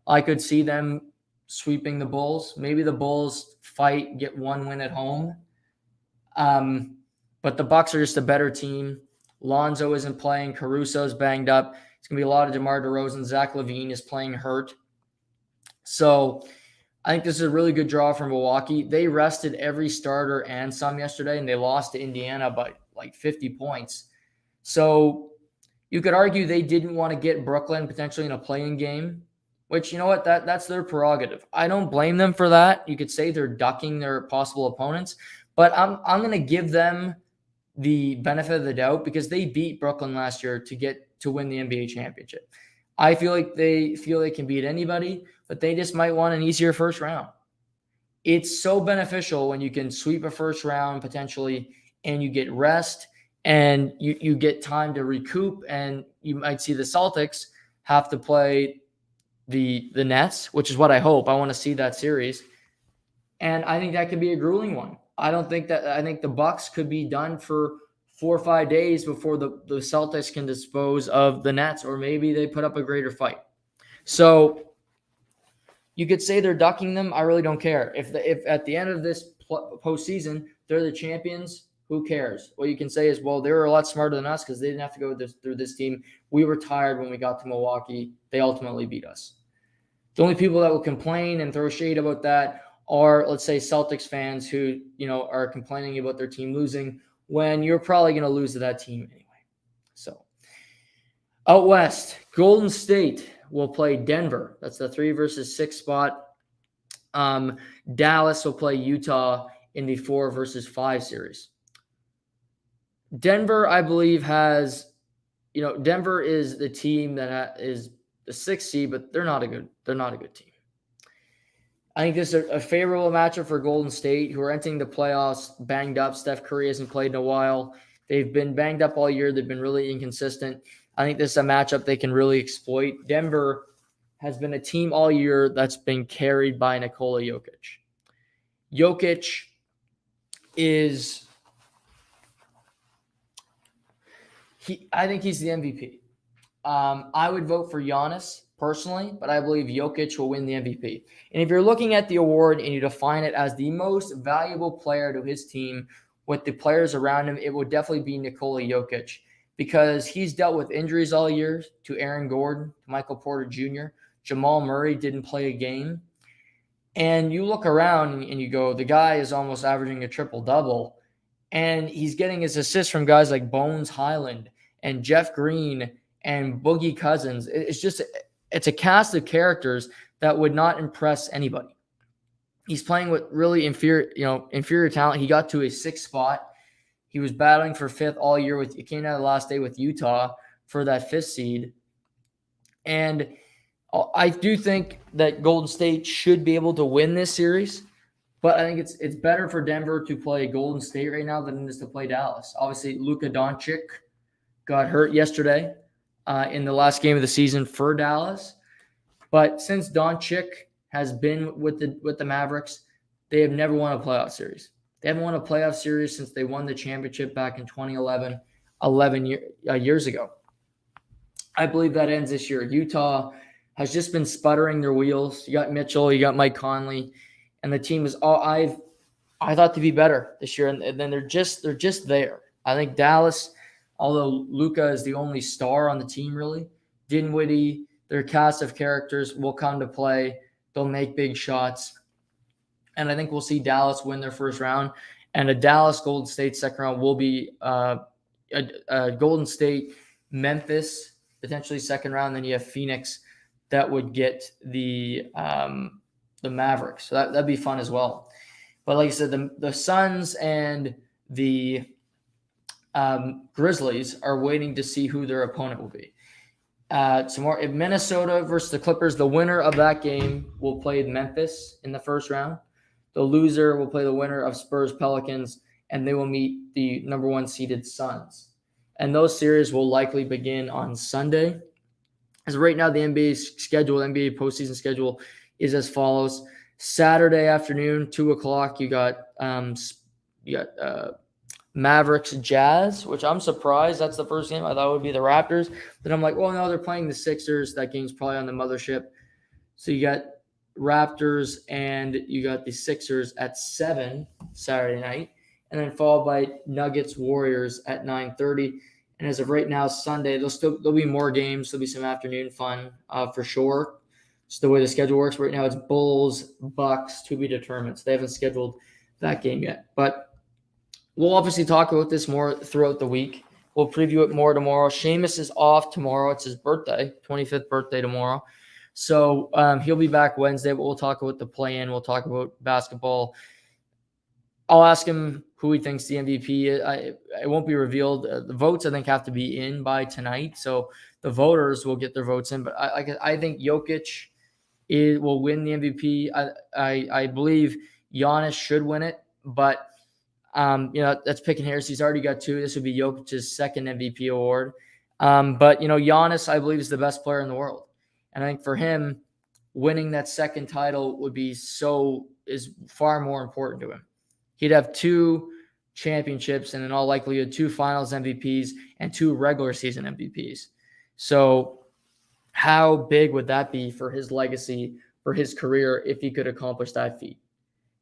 I could see them sweeping the Bulls. Maybe the Bulls fight, get one win at home. But the Bucks are just a better team. Lonzo isn't playing. Caruso's banged up. It's going to be a lot of DeMar DeRozan. Zach LaVine is playing hurt. So I think this is a really good draw for Milwaukee. They rested every starter and some yesterday, and they lost to Indiana by like 50 points. So you could argue they didn't want to get Brooklyn potentially in a play-in game, which, you know what, that's their prerogative. I don't blame them for that. You could say they're ducking their possible opponents, but I'm going to give them the benefit of the doubt because they beat Brooklyn last year to win the NBA championship. I feel like they can beat anybody, but they just might want an easier first round. It's so beneficial when you can sweep a first round potentially and you get rest and you get time to recoup, and you might see the Celtics have to play the Nets, which is what I hope. I want to see that series. And I think that could be a grueling one. I think the Bucks could be done for 4 or 5 days before the Celtics can dispose of the Nets, or maybe they put up a greater fight. So you could say they're ducking them. I really don't care. If at the end of this postseason they're the champions, who cares? What you can say is, well, they were a lot smarter than us because they didn't have to go through this team. We were tired when we got to Milwaukee. They ultimately beat us. The only people that will complain and throw shade about that are, let's say, Celtics fans who, are complaining about their team losing when you're probably going to lose to that team anyway. So out west, Golden State will play Denver. That's the 3 versus 6 spot. Dallas will play Utah in the 4 versus 5 series. Denver, I believe, Denver is the team that is the 6th seed, but they're not a good team. I think this is a favorable matchup for Golden State, who are entering the playoffs banged up. Steph Curry hasn't played in a while. They've been banged up all year. They've been really inconsistent. I think this is a matchup they can really exploit. Denver has been a team all year that's been carried by Nikola Jokic. Jokic is I think he's the MVP. I would vote for Giannis personally, but I believe Jokic will win the MVP. And if you're looking at the award and you define it as the most valuable player to his team with the players around him, it will definitely be Nikola Jokic, because he's dealt with injuries all year to Aaron Gordon, to Michael Porter Jr. Jamal Murray didn't play a game. And you look around and you go, the guy is almost averaging a triple-double, and he's getting his assists from guys like Bones Highland and Jeff Green and Boogie Cousins. It's a cast of characters that would not impress anybody. He's playing with really inferior talent. He got to a 6th spot. He was battling for 5th all year. It came out the last day with Utah for that 5th seed. And I do think that Golden State should be able to win this series. But I think it's better for Denver to play Golden State right now than it is to play Dallas. Obviously, Luka Doncic got hurt yesterday in the last game of the season for Dallas. But since Doncic has been with the Mavericks, they have never won a playoff series. They haven't won a playoff series since they won the championship back in 2011, 11 years ago. I believe that ends this year. Utah has just been sputtering their wheels. You got Mitchell, you got Mike Conley, and the team is all I thought to be better this year, and then they're just there. I think Dallas, although Luka is the only star on the team, really, Dinwiddie, their cast of characters will come to play. They'll make big shots, and I think we'll see Dallas win their first round. And a Dallas Golden State second round will be a Golden State Memphis potentially second round. Then you have Phoenix that would get the Mavericks. So that'd be fun as well. But like I said, the Suns and the Grizzlies are waiting to see who their opponent will be. Tomorrow, if Minnesota versus the Clippers, the winner of that game will play Memphis in the first round. The loser will play the winner of Spurs Pelicans, and they will meet the number 1 seeded Suns. And those series will likely begin on Sunday. As right now, the NBA postseason schedule is as follows. Saturday afternoon, 2:00, you got Mavericks Jazz, which I'm surprised that's the first game. I thought it would be the Raptors. Then I'm like, well, no, they're playing the Sixers. That game's probably on the mothership. So you got Raptors and you got the Sixers at 7 Saturday night, and then followed by Nuggets Warriors at 9:30. And as of right now, Sunday, there'll be more games. There'll be some afternoon fun for sure. It's the way the schedule works right now. It's Bulls, Bucks to be determined. So they haven't scheduled that game yet. But we'll obviously talk about this more throughout the week. We'll preview it more tomorrow. Seamus is off tomorrow. It's his birthday, 25th birthday tomorrow. So he'll be back Wednesday, but we'll talk about the play-in. We'll talk about basketball. I'll ask him who he thinks the MVP is. It won't be revealed. The votes, I think, have to be in by tonight. So the voters will get their votes in. But I think Jokic will win the MVP. I believe Giannis should win it. But, that's picking hairs. He's already got 2. This would be Jokic's second MVP award. But, Giannis, I believe, is the best player in the world. And I think for him, winning that second title is far more important to him. He'd have 2 championships and in all likelihood 2 finals MVPs and 2 regular season MVPs. So how big would that be for his legacy, for his career, if he could accomplish that feat?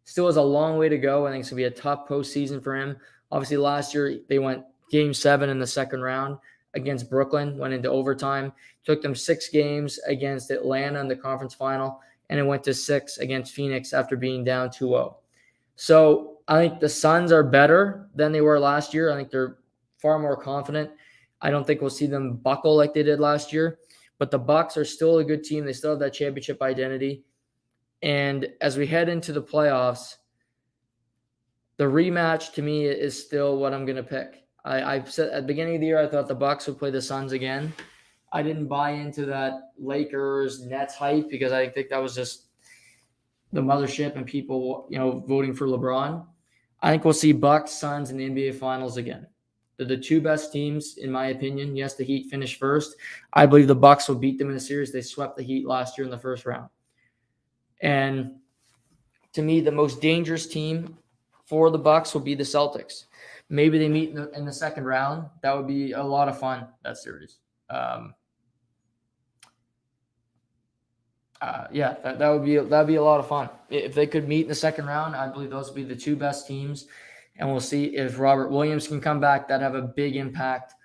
Still has a long way to go. I think it's going to be a tough postseason for him. Obviously, last year they went Game 7 in the second round against Brooklyn, went into overtime. Took them 6 games against Atlanta in the conference final, and it went to 6 against Phoenix after being down 2-0. So I think the Suns are better than they were last year. I think they're far more confident. I don't think we'll see them buckle like they did last year. But the Bucks are still a good team. They still have that championship identity. And as we head into the playoffs, the rematch to me is still what I'm going to pick. I said at the beginning of the year, I thought the Bucks would play the Suns again. I didn't buy into that Lakers Nets hype because I think that was just the mothership and people, voting for LeBron. I think we'll see Bucks, Suns in the NBA Finals again. They're the 2 best teams, in my opinion. Yes, the Heat finished first. I believe the Bucks will beat them in a series. They swept the Heat last year in the first round. And to me, the most dangerous team for the Bucks will be the Celtics. Maybe they meet in the second round. That would be a lot of fun, that series. That'd be a lot of fun. If they could meet in the second round, I believe those would be the 2 best teams. And we'll see if Robert Williams can come back. That'd have a big impact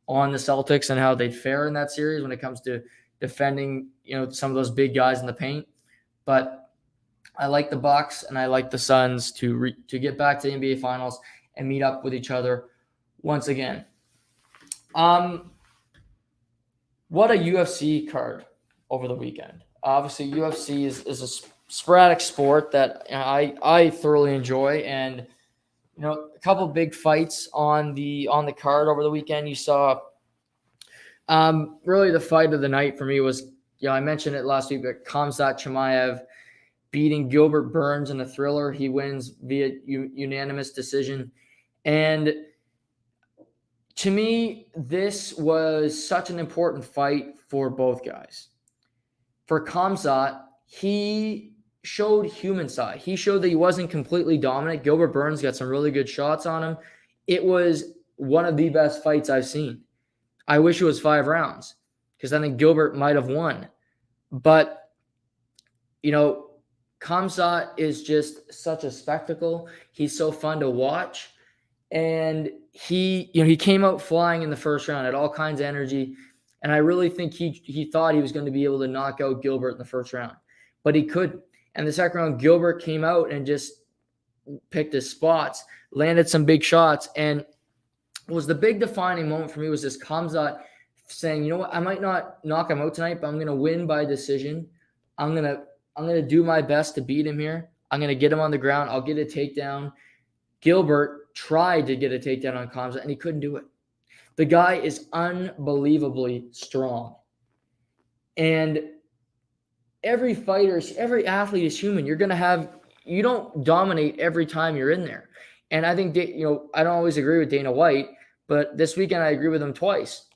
on the Celtics and how they'd fare in that series when it comes to defending, some of those big guys in the paint. But I like the Bucks and I like the Suns to get back to the NBA Finals and meet up with each other once again. What a UFC card over the weekend. Obviously, UFC is a sporadic sport that I thoroughly enjoy, and a couple big fights on the card over the weekend. You saw really the fight of the night for me was, I mentioned it last week, but Khamzat Chimaev beating Gilbert Burns in a thriller. He wins via unanimous decision. And to me, this was such an important fight for both guys. For Khamzat, he showed human side. He showed that he wasn't completely dominant. Gilbert Burns got some really good shots on him. It was one of the best fights I've seen. I wish it was 5 rounds because I think Gilbert might have won. But, Khamzat is just such a spectacle. He's so fun to watch. And he came out flying in the first round, had all kinds of energy. And I really think he thought he was going to be able to knock out Gilbert in the first round. But he couldn't. And the second round, Gilbert came out and just picked his spots, landed some big shots. And was the big defining moment for me was this Khamzat saying, you know what, I might not knock him out tonight, but I'm going to win by decision. I'm going to do my best to beat him here. I'm going to get him on the ground. I'll get a takedown. Gilbert tried to get a takedown on Khamzat, and he couldn't do it. The guy is unbelievably strong. And every fighter, every athlete is human. You don't dominate every time you're in there. And I think, I don't always agree with Dana White, but this weekend I agree with him twice.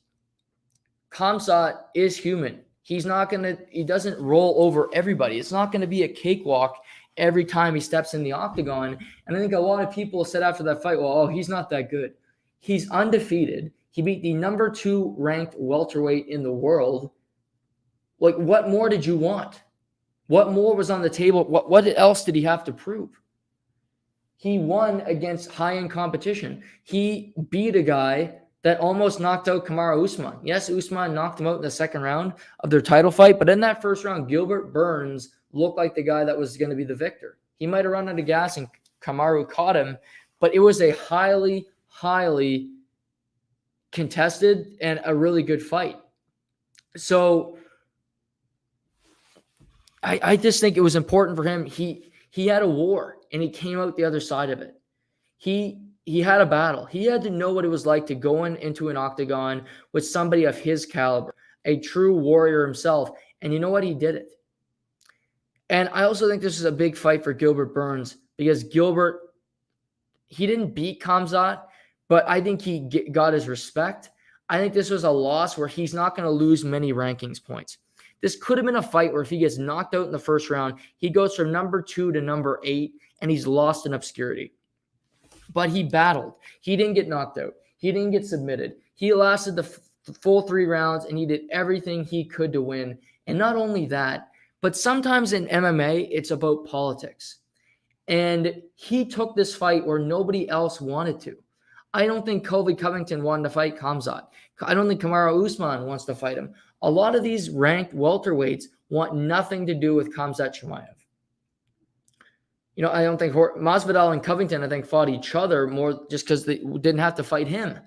Khamzat is human. He doesn't roll over everybody. It's not going to be a cakewalk every time he steps in the octagon. And I think a lot of people said after that fight, well, he's not that good. He's undefeated. He beat the number 2 ranked welterweight in the world. Like, what more did you want? What more was on the table? What else did he have to prove? He won against high-end competition. He beat a guy that almost knocked out Kamaru Usman. Yes, Usman knocked him out in the second round of their title fight, but in that first round, Gilbert Burns looked like the guy that was going to be the victor. He might have run out of gas and Kamaru caught him, but it was a highly, highly contested and a really good fight. So I just think it was important for him. He had a war and he came out the other side of it. He had a battle. He had to know what it was like to go into an octagon with somebody of his caliber, a true warrior himself. And you know what? He did it. And I also think this is a big fight for Gilbert Burns because Gilbert, he didn't beat Khamzat, but I think he got his respect. I think this was a loss where he's not going to lose many rankings points. This could have been a fight where if he gets knocked out in the first round, he goes from number 2 to number 8, and he's lost in obscurity. But he battled. He didn't get knocked out. He didn't get submitted. He lasted the full 3 rounds, and he did everything he could to win. And not only that, but sometimes in MMA, it's about politics. And he took this fight where nobody else wanted to. I don't think Colby Covington wanted to fight Khamzat. I don't think Kamaru Usman wants to fight him. A lot of these ranked welterweights want nothing to do with Khamzat Chimaev. I don't think Masvidal and Covington, I think, fought each other more just because they didn't have to fight him.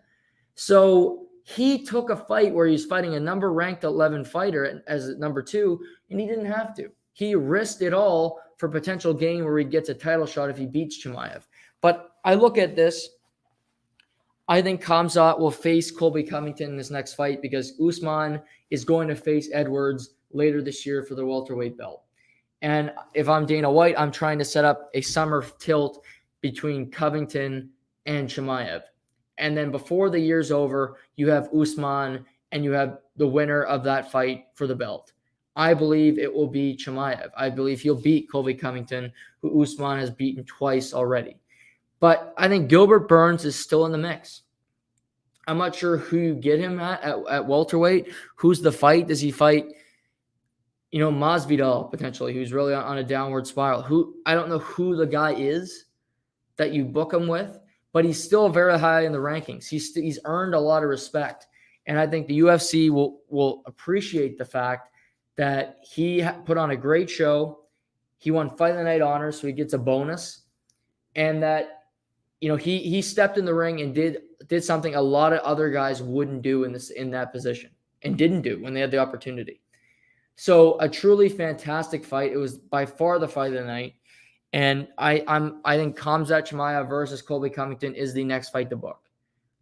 So he took a fight where he's fighting a number ranked 11 fighter as number 2, and he didn't have to. He risked it all for potential gain where he gets a title shot if he beats Chimaev. But I look at this. I think Khamzat will face Colby Covington in this next fight because Usman is going to face Edwards later this year for the welterweight belt. And if I'm Dana White, I'm trying to set up a summer tilt between Covington and Chimaev. And then before the year's over, you have Usman and you have the winner of that fight for the belt. I believe it will be Chimaev. I believe he'll beat Colby Covington, who Usman has beaten twice already. But I think Gilbert Burns is still in the mix. I'm not sure who you get him at welterweight. Who's the fight? Does he fight, Masvidal potentially, who's really on a downward spiral? I don't know who the guy is that you book him with, but he's still very high in the rankings. He's earned a lot of respect. And I think the UFC will appreciate the fact that he put on a great show. He won Fight of the Night honors, so he gets a bonus. And that, he stepped in the ring and did something a lot of other guys wouldn't do in that position and didn't do when they had the opportunity. So a truly fantastic fight. It was by far the fight of the night. And I think Khamzat Chimaev versus Colby Covington is the next fight to book.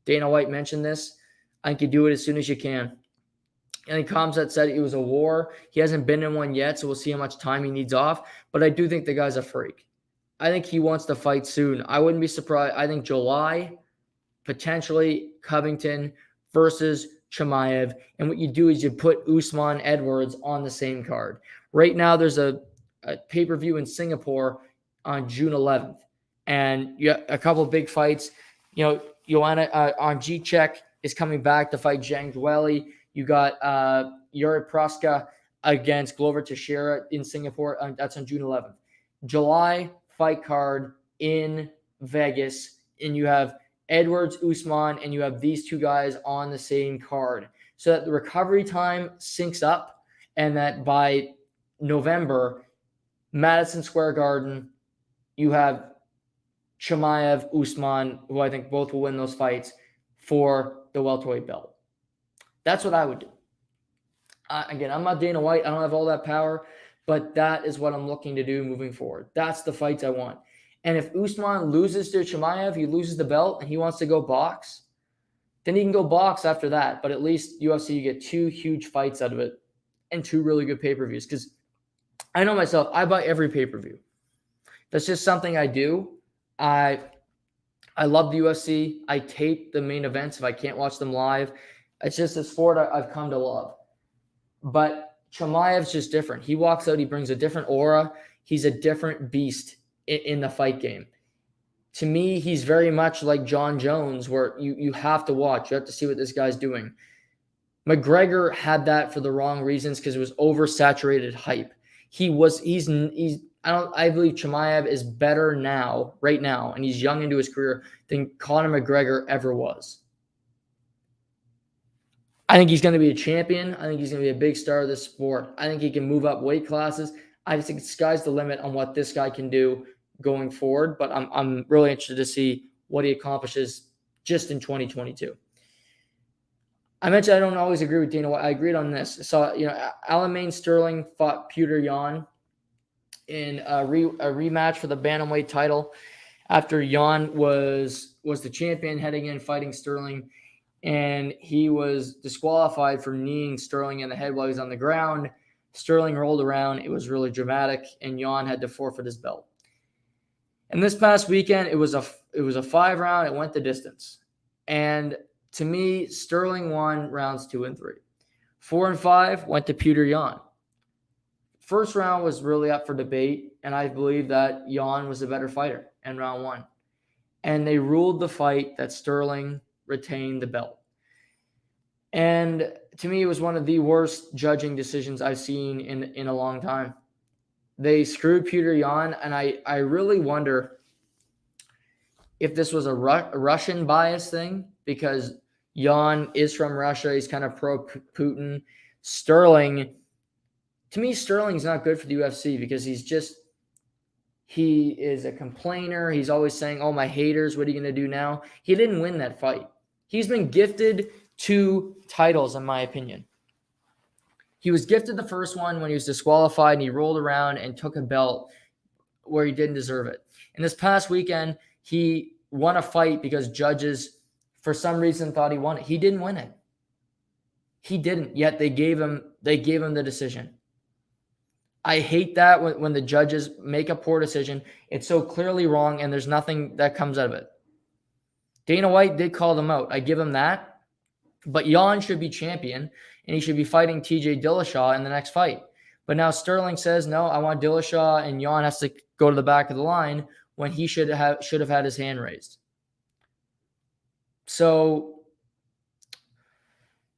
Dana White mentioned this. I think you do it as soon as you can. And Khamzat said it was a war. He hasn't been in one yet, so we'll see how much time he needs off. But I do think the guy's a freak. I think he wants to fight soon. I wouldn't be surprised. I think July, potentially Covington versus Chimaev. And what you do is you put Usman Edwards on the same card. Right now, there's a pay-per-view in Singapore on June 11th. And you got a couple of big fights. You know, Joanna Jędrzejczyk is coming back to fight Zhang Dueli. You got Yuri Proska against Glover Teixeira in Singapore. That's on June 11th. July fight card in Vegas, and you have Edwards, Usman, and you have these two guys on the same card, so that the recovery time syncs up, and that by November, Madison Square Garden, you have Chimaev, Usman, who I think both will win those fights for the welterweight belt. That's what I would do. Again, I'm not Dana White. I don't have all that power, but that is what I'm looking to do moving forward. That's the fights I want. And if Usman loses to Chimaev, he loses the belt, and he wants to go box, then he can go box after that. But at least UFC, you get 2 huge fights out of it and 2 really good pay-per-views. Because I know myself, I buy every pay-per-view. That's just something I do. I love the UFC. I tape the main events if I can't watch them live. It's just a sport I've come to love. But Chimaev's just different. He walks out, he brings a different aura. He's a different beast in the fight game. To me, he's very much like John Jones, where you have to watch. You have to see what this guy's doing. McGregor had that for the wrong reasons because it was oversaturated hype. I believe Chimaev is better now, right now, and he's young into his career than Conor McGregor ever was. I think he's going to be a champion. I think he's going to be a big star of this sport. I think he can move up weight classes. I just think the sky's the limit on what this guy can do going forward, but I'm really interested to see what he accomplishes just in 2022. I mentioned I don't always agree with Dana White. I agreed on this. So, Aljamain Sterling fought Petr Yan in a rematch for the bantamweight title after Yan was the champion heading in fighting Sterling, and he was disqualified for kneeing Sterling in the head while he was on the ground. Sterling rolled around. It was really dramatic, and Yan had to forfeit his belt. And this past weekend, it was a 5-round. It went the distance. And to me, Sterling won rounds 2 and 3. 4 and 5 went to Petr Yan. First round was really up for debate, and I believe that Yan was the better fighter in round 1. And they ruled the fight that Sterling retained the belt. And to me, it was one of the worst judging decisions I've seen in a long time. They screwed Petr Yan, and I really wonder if this was a Russian bias thing, because Yan is from Russia. He's kind of pro-Putin. Sterling, to me, Sterling's not good for the UFC because he is a complainer. He's always saying, oh, my haters, what are you going to do now? He didn't win that fight. He's been gifted 2 titles, in my opinion. He was gifted the first one when he was disqualified, and he rolled around and took a belt where he didn't deserve it. And this past weekend, he won a fight because judges, for some reason, thought he won it. He didn't win it. He didn't, yet they gave him the decision. I hate that when the judges make a poor decision. It's so clearly wrong, and there's nothing that comes out of it. Dana White did call them out. I give him that. But Yan should be champion, and he should be fighting TJ Dillashaw in the next fight. But now Sterling says, no, I want Dillashaw, and Yan has to go to the back of the line when he should have had his hand raised. So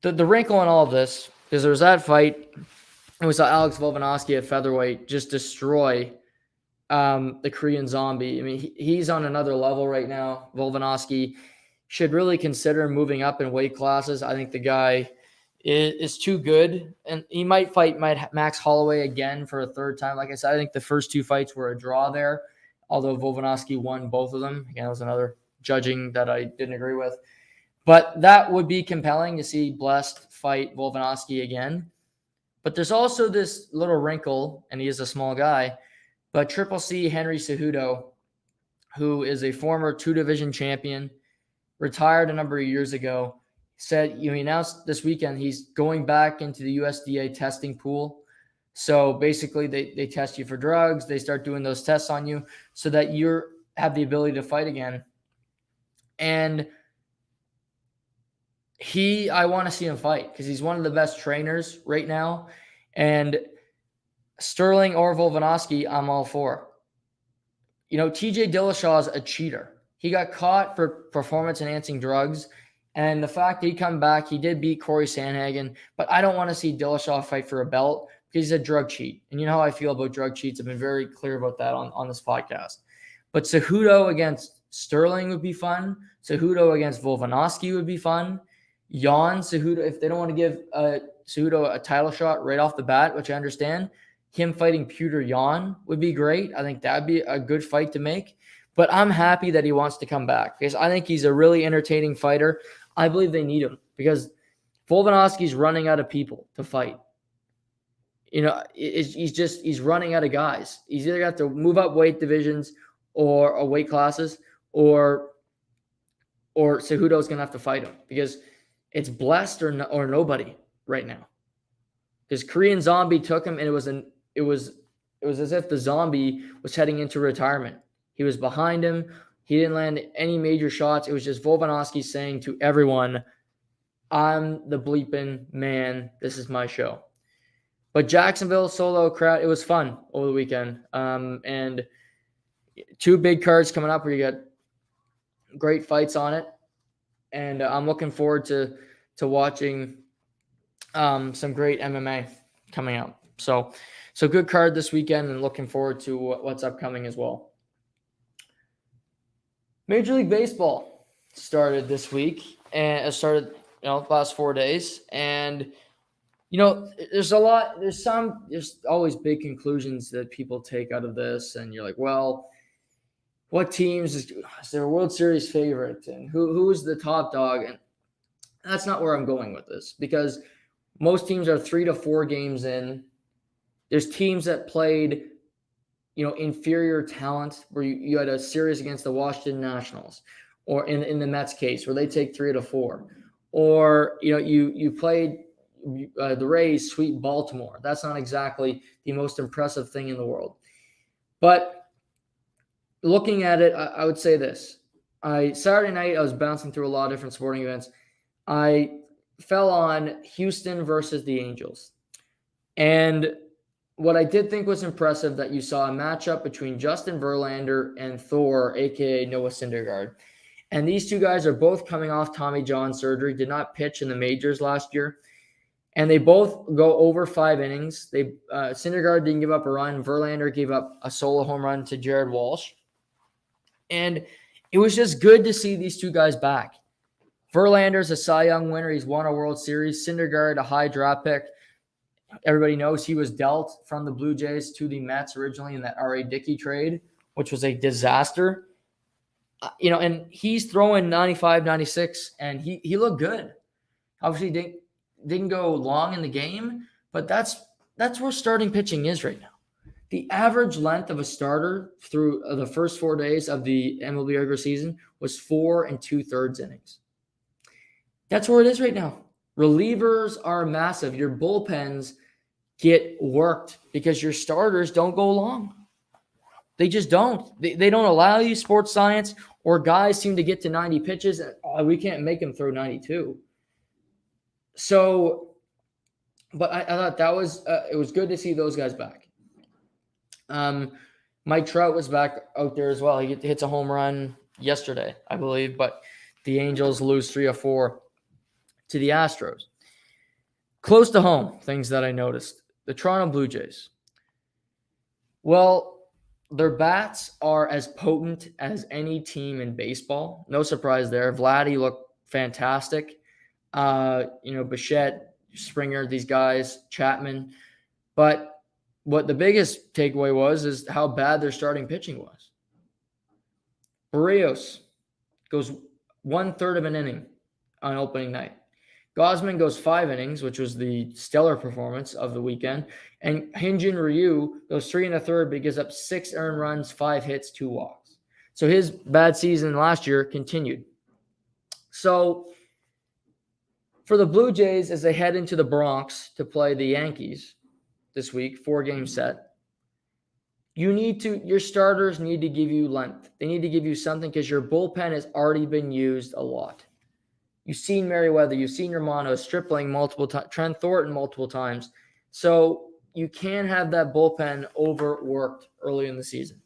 the wrinkle in all of this is there was that fight, and we saw Alex Volkanovski at featherweight just destroy the Korean Zombie. I mean, he's on another level right now. Volkanovski should really consider moving up in weight classes. I think the guy is too good, and he might fight Max Holloway again for a 3rd time. Like I said, I think the first 2 fights were a draw there, although Volkanovski won both of them. Again, that was another judging that I didn't agree with. But that would be compelling to see Blessed fight Volkanovski again. But there's also this little wrinkle, and he is a small guy, but Triple C Henry Cejudo, who is a former 2-division champion, retired a number of years ago, said, he announced this weekend he's going back into the USDA testing pool. So basically they test you for drugs. They start doing those tests on you so that you have the ability to fight again. And I want to see him fight because he's one of the best trainers right now. And Sterling or Volkanovski, I'm all for. TJ Dillashaw is a cheater. He got caught for performance-enhancing drugs. And the fact that he come back, he did beat Corey Sandhagen. But I don't want to see Dillashaw fight for a belt because he's a drug cheat. And you know how I feel about drug cheats. I've been very clear about that on this podcast. But Cejudo against Sterling would be fun. Cejudo against Volkanovski would be fun. Jan Cejudo, if they don't want to give Cejudo a title shot right off the bat, which I understand, him fighting Petr Yan would be great. I think that'd be a good fight to make. But I'm happy that he wants to come back because I think he's a really entertaining fighter. I believe they need him because Volkanovski's running out of people to fight. He's running out of guys. He's either got to move up weight divisions or weight classes, or Cejudo's going to have to fight him because it's blessed or nobody right now. Because Korean Zombie took him, and it was as if the Zombie was heading into retirement. He was behind him. He didn't land any major shots. It was just Volkanovski saying to everyone, "I'm the bleeping man. This is my show." But Jacksonville solo crowd, it was fun over the weekend. And 2 big cards coming up where you got great fights on it. And I'm looking forward to watching some great MMA coming out. So good card this weekend, and looking forward to what's upcoming as well. Major League Baseball started this week, and it started the last 4 days. And there's always big conclusions that people take out of this, and you're like, well, what teams is there a World Series favorite, and who's the top dog? And that's not where I'm going with this, because most teams are 3 to 4 games in. There's teams that played, inferior talent, where you had a series against the Washington Nationals, or in the Mets case, where they take 3 to 4, or you played the Rays sweep Baltimore. That's not exactly the most impressive thing in the world. But looking at it, I would say this. Saturday night, I was bouncing through a lot of different sporting events. I fell on Houston versus the Angels. And what I did think was impressive, that you saw a matchup between Justin Verlander and Thor, a.k.a. Noah Syndergaard. And these two guys are both coming off Tommy John surgery, did not pitch in the majors last year. And they both go over 5 innings. Syndergaard didn't give up a run. Verlander gave up a solo home run to Jared Walsh. And it was just good to see these two guys back. Verlander's a Cy Young winner. He's won a World Series. Syndergaard, a high draft pick. Everybody knows he was dealt from the Blue Jays to the Mets originally in that R.A. Dickey trade, which was a disaster. And he's throwing 95, 96, and he looked good. Obviously, didn't go long in the game, but that's where starting pitching is right now. The average length of a starter through the first 4 days of the MLB regular season was 4 2/3 innings. That's where it is right now. Relievers are massive. Your bullpens get worked because your starters don't go long. They just don't. They don't allow you. Sports science, or guys seem to get to 90 pitches, and we can't make them throw 92. So, but I thought that was it was good to see those guys back. Mike Trout was back out there as well. He hits a home run yesterday, I believe, but the Angels lose 3-4 to the Astros. Close to home, things that I noticed. The Toronto Blue Jays. Well, their bats are as potent as any team in baseball. No surprise there. Vladdy looked fantastic. Bichette, Springer, these guys, Chapman. But what the biggest takeaway was is how bad their starting pitching was. Barrios goes 1/3 of an inning on opening night. Gausman goes 5 innings, which was the stellar performance of the weekend. And Hyun-Jin Ryu goes 3 1/3, but he gives up 6 earned runs, 5 hits, 2 walks. So his bad season last year continued. So For the Blue Jays, as they head into the Bronx to play the Yankees this week, 4-game set, your starters need to give you length. They need to give you something because your bullpen has already been used a lot. You've seen Merriweather, you've seen Romano, Stripling multiple times, Trent Thornton multiple times. So you can't have that bullpen overworked early in the season.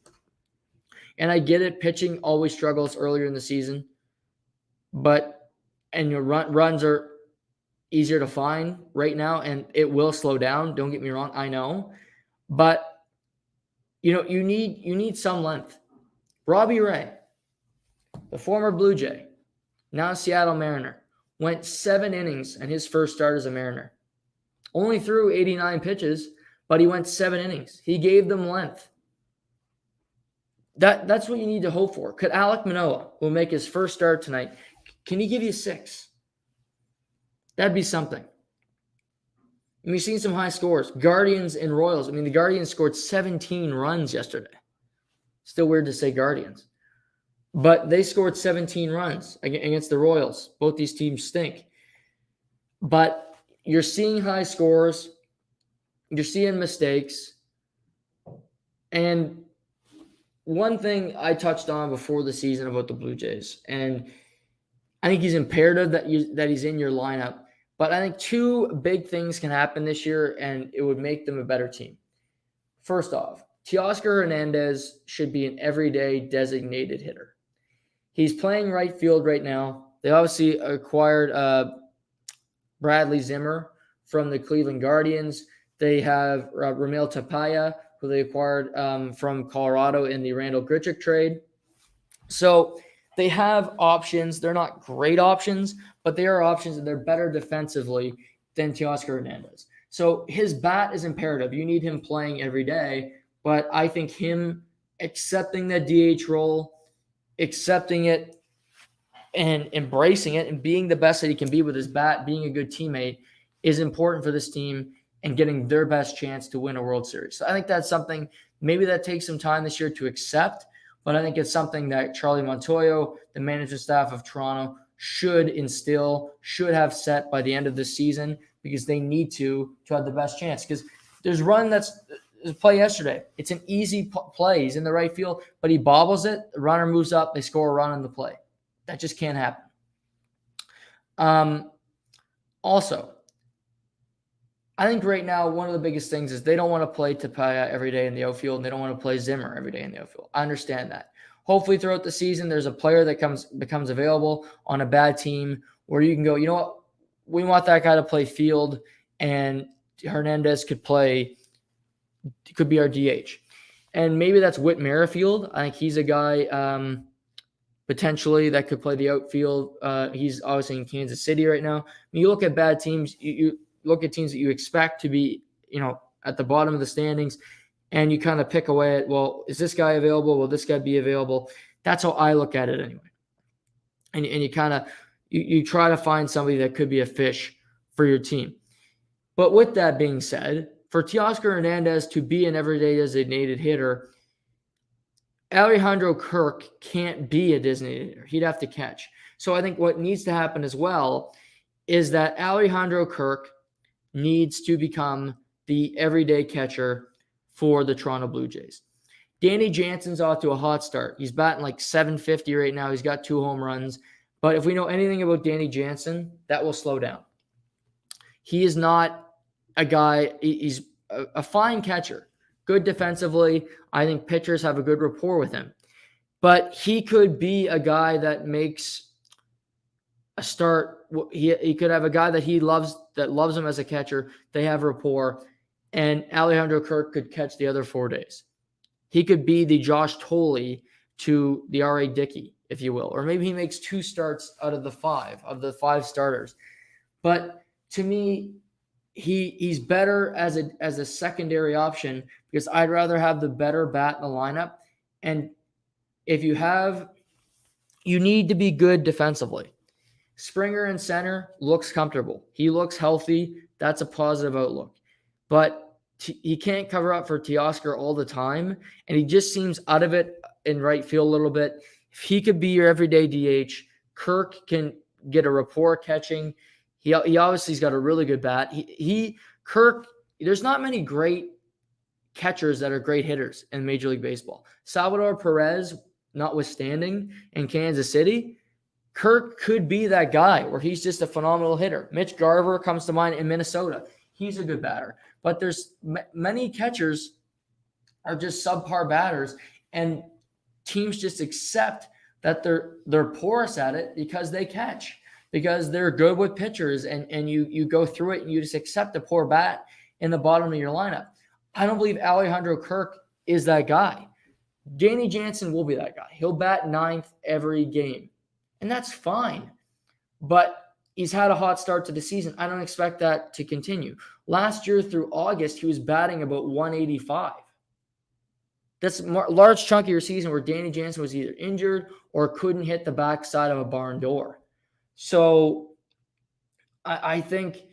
And I get it, pitching always struggles earlier in the season, and your runs are easier to find right now, and it will slow down. Don't get me wrong, I know, but you need some length. Robbie Ray, the former Blue Jay, now Seattle Mariner, went 7 innings in his first start as a Mariner. Only threw 89 pitches, but he went 7 innings. He gave them length. That's what you need to hope for. Could Alek Manoah, who will make his first start tonight, can he give you 6? That'd be something. And we've seen some high scores. Guardians and Royals. I mean, the Guardians scored 17 runs yesterday. Still weird to say Guardians. But they scored 17 runs against the Royals. Both these teams stink. But you're seeing high scores. You're seeing mistakes. And one thing I touched on before the season about the Blue Jays, and I think he's imperative that he's in your lineup. But I think 2 big things can happen this year, and it would make them a better team. First off, Teoscar Hernandez should be an everyday designated hitter. He's playing right field right now. They obviously acquired Bradley Zimmer from the Cleveland Guardians. They have Ramil Tapia, who they acquired from Colorado in the Randall Grichuk trade. So they have options. They're not great options, but they are options, and they're better defensively than Teoscar Hernandez. So his bat is imperative. You need him playing every day, but I think him accepting the DH role, accepting it and embracing it and being the best that he can be with his bat, being a good teammate is important for this team and getting their best chance to win a World Series. So I think that's something, maybe that takes some time this year to accept, but I think it's something that Charlie Montoyo, the management staff of Toronto, should instill, should have set by the end of this season, because they need to have the best chance. Because there's a play yesterday. It's an easy play. He's in the right field, but he bobbles it. The runner moves up. They score a run on the play. That just can't happen. Also, I think right now one of the biggest things is they don't want to play Tapia every day in the outfield, and they don't want to play Zimmer every day in the outfield. I understand that. Hopefully throughout the season, there's a player that becomes available on a bad team where you can go, you know what, we want that guy to play field, and Hernandez could be our DH. And maybe that's Whit Merrifield. I think he's a guy potentially that could play the outfield. He's obviously in Kansas City right now. When you look at bad teams, you look at teams that you expect to be, at the bottom of the standings, and you kind of pick away at, well, is this guy available? Will this guy be available? That's how I look at it anyway. And you kind of you try to find somebody that could be a fish for your team. But with that being said, for Teoscar Hernandez to be an everyday designated hitter, Alejandro Kirk can't be a designated hitter. He'd have to catch. So I think what needs to happen as well is that Alejandro Kirk needs to become the everyday catcher for the Toronto Blue Jays. Danny Jansen's off to a hot start. He's batting like .750 right now. He's got 2 home runs. But if we know anything about Danny Jansen, that will slow down. He is not a guy, he's a fine catcher, good defensively. I think pitchers have a good rapport with him. But he could be a guy that makes a start. He could have a guy that loves him as a catcher. They have rapport. And Alejandro Kirk could catch the other 4 days. He could be the Josh Tolley to the R.A. Dickey, if you will. Or maybe he makes 2 starts out of the 5 starters. But to me, he's better as a secondary option, because I'd rather have the better bat in the lineup. And if you need to be good defensively. Springer in center looks comfortable. He looks healthy. That's a positive outlook. But he can't cover up for Teoscar all the time, and he just seems out of it in right field a little bit. If he could be your everyday DH, Kirk can get a rapport catching. He obviously's got a really good bat. Kirk, there's not many great catchers that are great hitters in Major League Baseball. Salvador Perez, notwithstanding, in Kansas City, Kirk could be that guy where he's just a phenomenal hitter. Mitch Garver comes to mind in Minnesota. He's a good batter. But there's many catchers are just subpar batters, and teams just accept that they're porous at it because they catch, because they're good with pitchers, and you go through it and you just accept a poor bat in the bottom of your lineup. I don't believe Alejandro Kirk is that guy. Danny Jansen will be that guy. He'll bat ninth every game, and that's fine. But he's had a hot start to the season. I don't expect that to continue. Last year through August, he was batting about 185. That's a large chunk of your season where Danny Jansen was either injured or couldn't hit the backside of a barn door. So I think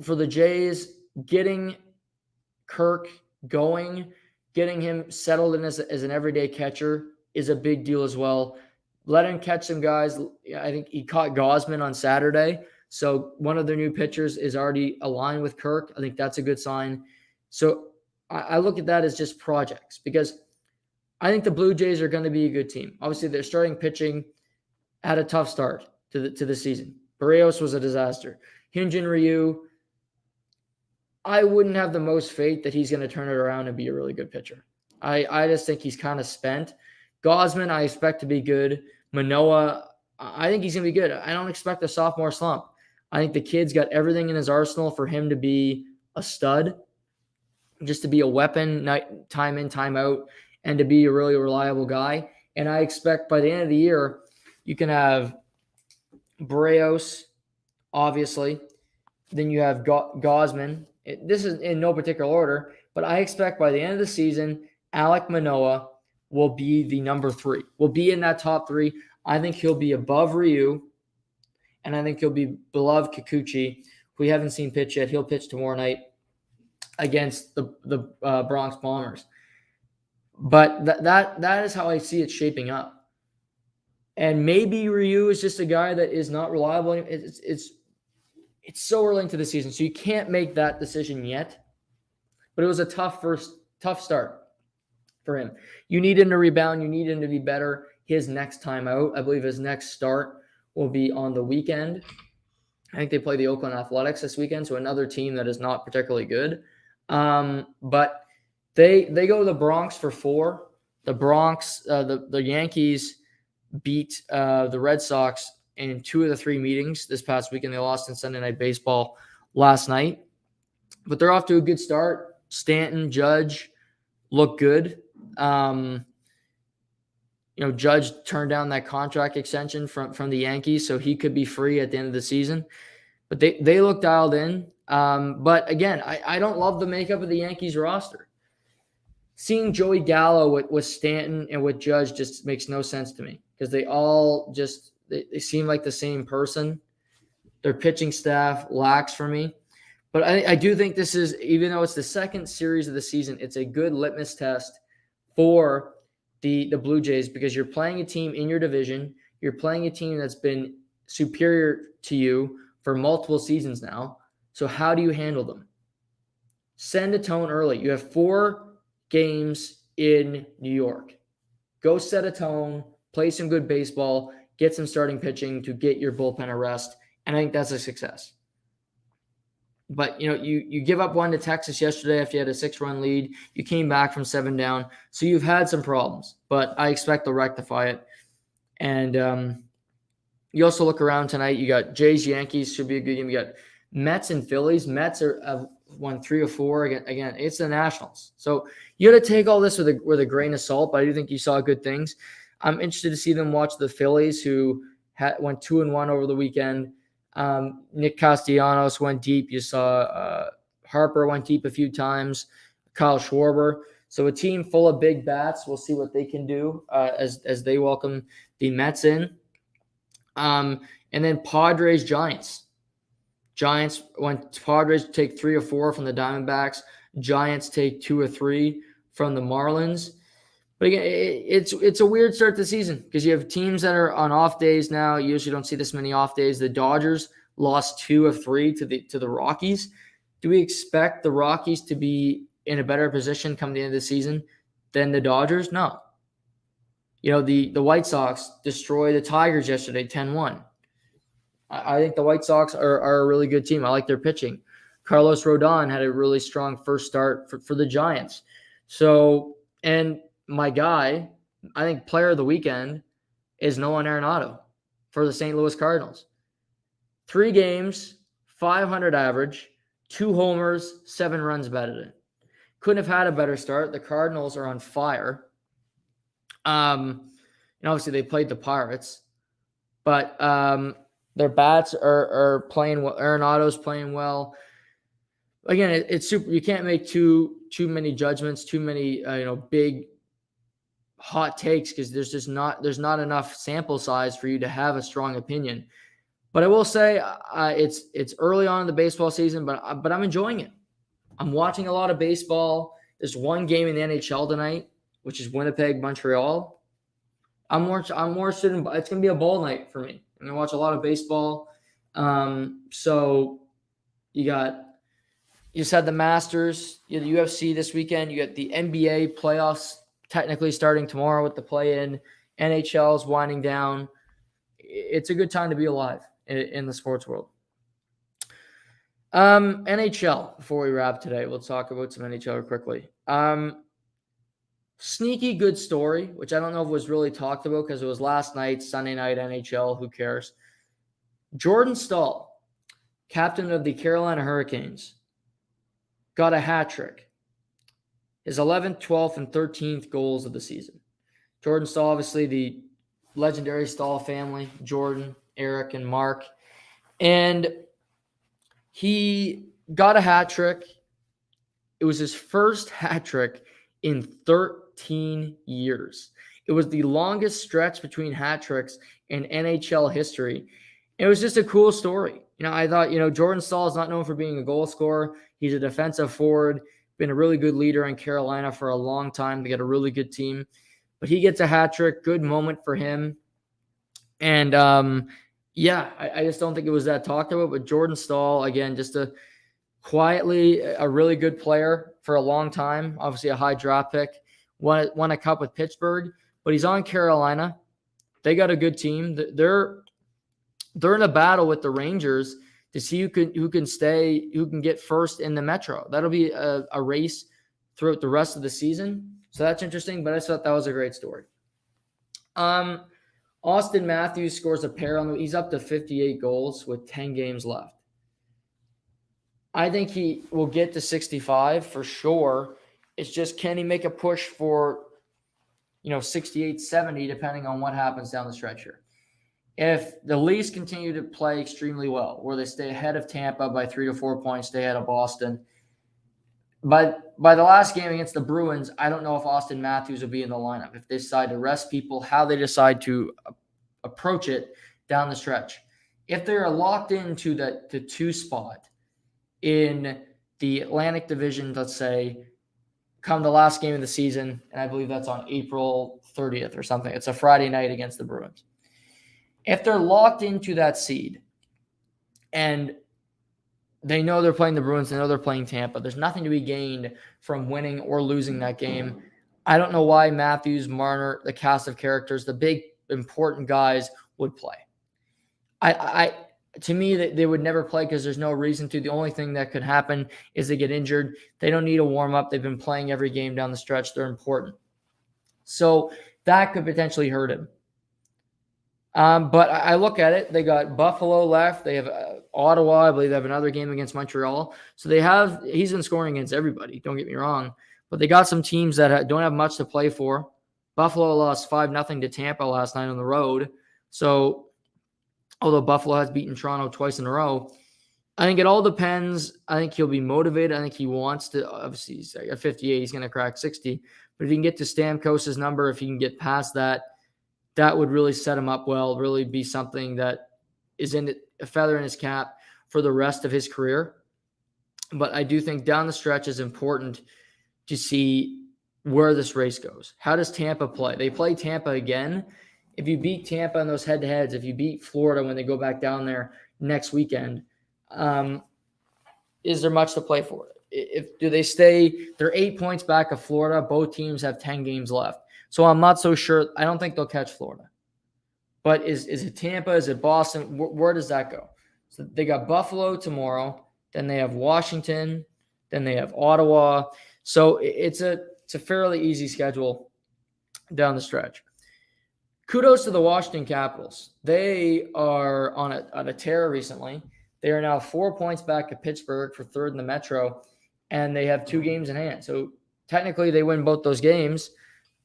for the Jays, getting Kirk going, getting him settled in as an everyday catcher is a big deal as well. Let him catch some guys. I think he caught Gausman on Saturday. So one of their new pitchers is already aligned with Kirk. I think that's a good sign. So I look at that as just projects, because I think the Blue Jays are going to be a good team. Obviously, their starting pitching had a tough start to the season. Barrios was a disaster. Hyun-Jin Ryu, I wouldn't have the most faith that he's going to turn it around and be a really good pitcher. I just think he's kind of spent. Gausman, I expect to be good. Manoah, I think he's going to be good. I don't expect a sophomore slump. I think the kid's got everything in his arsenal for him to be a stud, just to be a weapon time in, time out, and to be a really reliable guy. And I expect by the end of the year, you can have Barrios, obviously. Then you have Gausman. This is in no particular order, but I expect by the end of the season, Alek Manoah will be the number 3. Will be in that top 3. I think he'll be above Ryu, and I think he'll be below Kikuchi, who we haven't seen pitch yet. He'll pitch tomorrow night against the Bronx Bombers. But that is how I see it shaping up. And maybe Ryu is just a guy that is not reliable. It's so early into the season, so you can't make that decision yet. But it was a tough start for him. You need him to rebound. You need him to be better his next time out. I believe his next start will be on the weekend. I think they play the Oakland Athletics this weekend, so another team that is not particularly good. But they go to the Bronx for 4. The Bronx, the Yankees beat the Red Sox in 2 of the 3 meetings this past weekend. They lost in Sunday Night Baseball last night. But they're off to a good start. Stanton, Judge look good. Judge turned down that contract extension from the Yankees, so he could be free at the end of the season. But they look dialed in. But again, I don't love the makeup of the Yankees roster. Seeing Joey Gallo with Stanton and with Judge just makes no sense to me, because they all just they seem like the same person. Their pitching staff lacks for me. But I do think this is, even though it's the second series of the season, it's a good litmus test for the Blue Jays, because you're playing a team in your division. You're playing a team that's been superior to you for multiple seasons now. So how do you handle them? Send a tone early. You have 4 games in New York. Go set a tone, play some good baseball, get some starting pitching to get your bullpen a rest. And I think that's a success. But, you give up 1 to Texas yesterday after you had a 6-run lead. You came back from 7 down. So you've had some problems, but I expect they'll rectify it. And you also look around tonight. You got Jays, Yankees, should be a good game. You got Mets and Phillies. Mets have won 3 or 4. Again, it's the Nationals. So you got to take all this with a grain of salt, but I do think you saw good things. I'm interested to see them watch the Phillies, who went 2-1 over the weekend. Nick Castellanos went deep. You saw Harper went deep a few times. Kyle Schwarber. So a team full of big bats. We'll see what they can do as they welcome the Mets in. And then Padres, Giants. Padres take 3 or 4 from the Diamondbacks. Giants take 2 or 3 from the Marlins. But again, it's a weird start to the season, because you have teams that are on off days now. You usually don't see this many off days. The Dodgers lost 2 of 3 to the Rockies. Do we expect the Rockies to be in a better position come the end of the season than the Dodgers? No. The White Sox destroyed the Tigers yesterday 10-1. I think the White Sox are a really good team. I like their pitching. Carlos Rodon had a really strong first start for the Giants. So, and my guy, I think player of the weekend is Nolan Arenado for the St. Louis Cardinals. 3 games, 500 average, 2 homers, 7 runs batted in. Couldn't have had a better start. The Cardinals are on fire. Obviously they played the Pirates, but their bats are playing well. Arenado's playing well. Again, it's super. You can't make too many judgments, too many big hot takes, because there's not enough sample size for you to have a strong opinion. But I will say it's early on in the baseball season, but I'm enjoying it. I'm watching a lot of baseball. There's one game in the NHL tonight, which is Winnipeg, Montreal. I'm more interested in. It's going to be a ball night for me. I'm going to watch a lot of baseball. So you just had the Masters, you had the UFC this weekend. You got the NBA playoffs technically starting tomorrow with the play-in. NHL is winding down. It's a good time to be alive in the sports world. NHL, before we wrap today, we'll talk about some NHL quickly. Sneaky good story, which I don't know if was really talked about because it was last night, Sunday night NHL, who cares? Jordan Staal, captain of the Carolina Hurricanes, got a hat trick. His 11th, 12th, and 13th goals of the season. Jordan Staal, obviously the legendary Staal family, Jordan, Eric, and Mark. And he got a hat trick. It was his first hat trick in 13 years. It was the longest stretch between hat tricks in NHL history. It was just a cool story. I thought, Jordan Staal is not known for being a goal scorer. He's a defensive forward, been a really good leader in Carolina for a long time. They got a really good team. But he gets a hat trick. Good moment for him. And, I just don't think it was that talked about. But Jordan Staal, again, just a really good player for a long time. Obviously a high draft pick. Won a cup with Pittsburgh. But he's on Carolina. They got a good team. They're in a battle with the Rangers to see who can get first in the Metro. That'll be a race throughout the rest of the season. So that's interesting, but I thought that was a great story. Austin Matthews scores a pair he's up to 58 goals with 10 games left. I think he will get to 65 for sure. It's just, can he make a push for 68, 70, depending on what happens down the stretch here. If the Leafs continue to play extremely well, where they stay ahead of Tampa by 3 to 4 points, stay ahead of Boston. But by the last game against the Bruins, I don't know if Austin Matthews will be in the lineup. If they decide to rest people, how they decide to approach it down the stretch. If they're locked into the 2 spot in the Atlantic Division, let's say, come the last game of the season, and I believe that's on April 30th or something. It's a Friday night against the Bruins. If they're locked into that seed and they know they're playing the Bruins, they know they're playing Tampa, there's nothing to be gained from winning or losing that game. I don't know why Matthews, Marner, the cast of characters, the big important guys would play. To me, they would never play because there's no reason to. The only thing that could happen is they get injured. They don't need a warm-up. They've been playing every game down the stretch. They're important. So that could potentially hurt him. But I look at it. They got Buffalo left. They have Ottawa. I believe they have another game against Montreal. So he's been scoring against everybody. Don't get me wrong. But they got some teams that don't have much to play for. Buffalo lost 5-0 to Tampa last night on the road. So although Buffalo has beaten Toronto twice in a row, I think it all depends. I think he'll be motivated. I think he wants to. Obviously, he's at 58. He's going to crack 60. But if he can get to Stamkos's number, if he can get past that, that would really set him up well, really be something that is a feather in his cap for the rest of his career. But I do think down the stretch is important to see where this race goes. How does Tampa play? They play Tampa again. If you beat Tampa in those head-to-heads, if you beat Florida when they go back down there, next weekend. Is there much to play for? Do they stay? They're 8 points back of Florida. Both teams have 10 games left. So I'm not so sure. I don't think they'll catch Florida. But is it Tampa? Is it Boston? Where does that go? So they got Buffalo tomorrow. Then they have Washington. Then they have Ottawa. So it's a fairly easy schedule down the stretch. Kudos to the Washington Capitals. They are on a tear recently. They are now 4 points back of Pittsburgh for third in the Metro, and they have 2 games in hand. So technically they win both those games.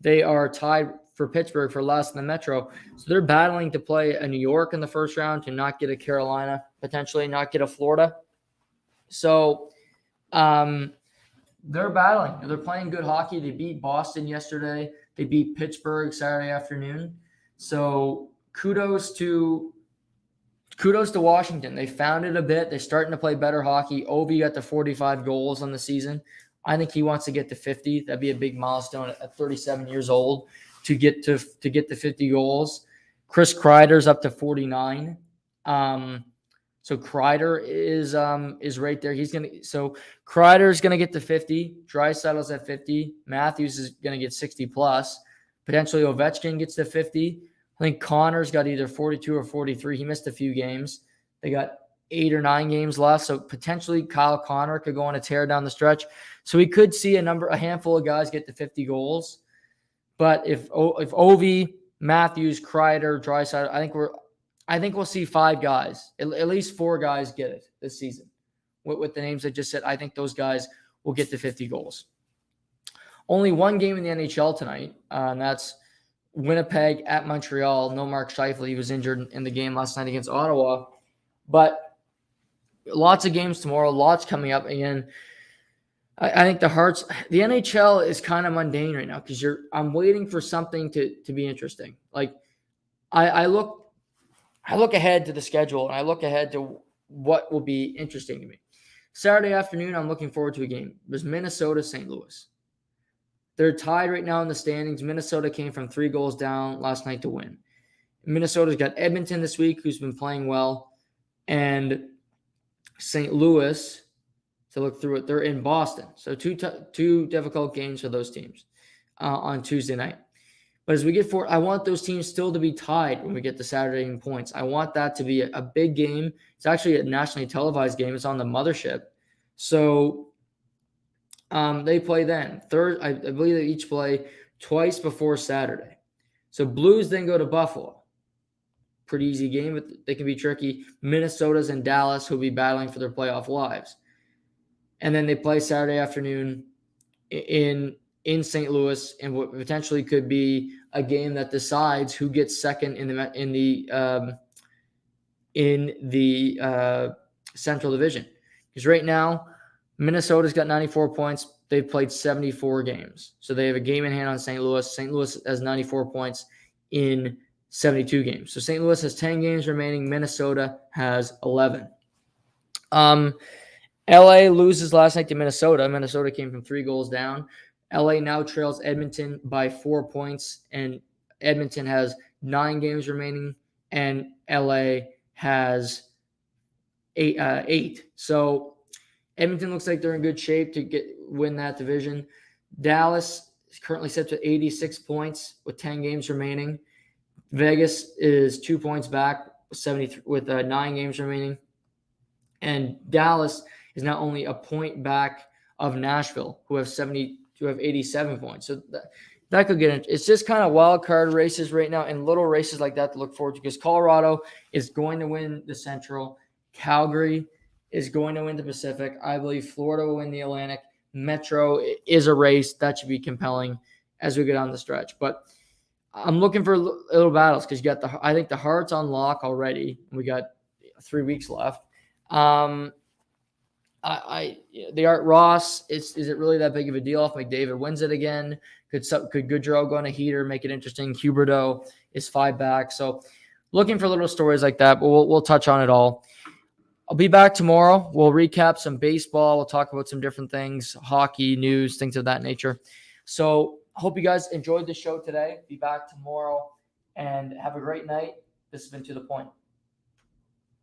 They are tied for Pittsburgh for last in the Metro. So they're battling to play a New York in the first round to not get a Carolina, potentially not get a Florida. So they're battling. They're playing good hockey. They beat Boston yesterday. They beat Pittsburgh Saturday afternoon. So kudos to Washington. They found it a bit. They're starting to play better hockey. Ovi got to 45 goals on the season. I think he wants to get to 50. That'd be a big milestone at 37 years old to get to 50 goals. Chris Kreider's up to 49. So Kreider is right there. Kreider's gonna get to 50. Draisaitl's at 50. Matthews is gonna get 60 plus. Potentially Ovechkin gets to 50. I think Connor's got either 42 or 43. He missed a few games. They got 8 or 9 games left. So potentially Kyle Connor could go on a tear down the stretch. So we could see a handful of guys get to 50 goals. But if Ovi, Matthews, Kreider, Draisaitl, I think we'll see 5 guys, at least 4 guys get it this season. With the names I just said, I think those guys will get to 50 goals. Only 1 game in the NHL tonight, and that's Winnipeg at Montreal. No Mark Scheifele. He was injured in the game last night against Ottawa. But lots of games tomorrow, lots coming up. Again, I think the NHL is kind of mundane right now because I'm waiting for something to be interesting. Like I look ahead to the schedule and I look ahead to what will be interesting to me. Saturday afternoon, I'm looking forward to a game. There's Minnesota-St. Louis. They're tied right now in the standings. Minnesota came from 3 goals down last night to win. Minnesota's got Edmonton this week, who's been playing well. And St. Louis, to look through it, they're in Boston. So two difficult games for those teams on Tuesday night. But as we get forward, I want those teams still to be tied when we get to Saturday in points. I want that to be a big game. It's actually a nationally televised game. It's on the mothership. So they play then. I believe they each play twice before Saturday. So Blues then go to Buffalo. Pretty easy game, but they can be tricky. Minnesota's and Dallas, who'll be battling for their playoff lives. And then they play Saturday afternoon in St. Louis, and what potentially could be a game that decides who gets second in the Central Division. Because right now, Minnesota's got 94 points. They've played 74 games, so they have a game in hand on St. Louis. St. Louis has 94 points in 72 games. So St. Louis has 10 games remaining. Minnesota has 11. LA loses last night to Minnesota. Minnesota came from 3 goals down. LA now trails Edmonton by 4 points, and Edmonton has 9 games remaining, and LA has 8. So Edmonton looks like they're in good shape to win that division. Dallas is currently set to 86 points with 10 games remaining. Vegas is 2 points back with 9 games remaining. And Dallas is now only a point back of Nashville, who have 87 points. So that could get it's just kind of wild card races right now and little races like that to look forward to, because Colorado is going to win the Central. Calgary is going to win the Pacific. I believe Florida will win the Atlantic. Metro is a race that should be compelling as we get on the stretch. But I'm looking for little battles because I think the Heart's on lock already. We got 3 weeks left. The Art Ross, is it really that big of a deal if McDavid wins it again? Could Goodrow go on a heater, make it interesting? Huberdeau is 5 back. So looking for little stories like that, but we'll touch on it all. I'll be back tomorrow. We'll recap some baseball. We'll talk about some different things, hockey, news, things of that nature. So hope you guys enjoyed the show today. Be back tomorrow and have a great night. This has been To The Point.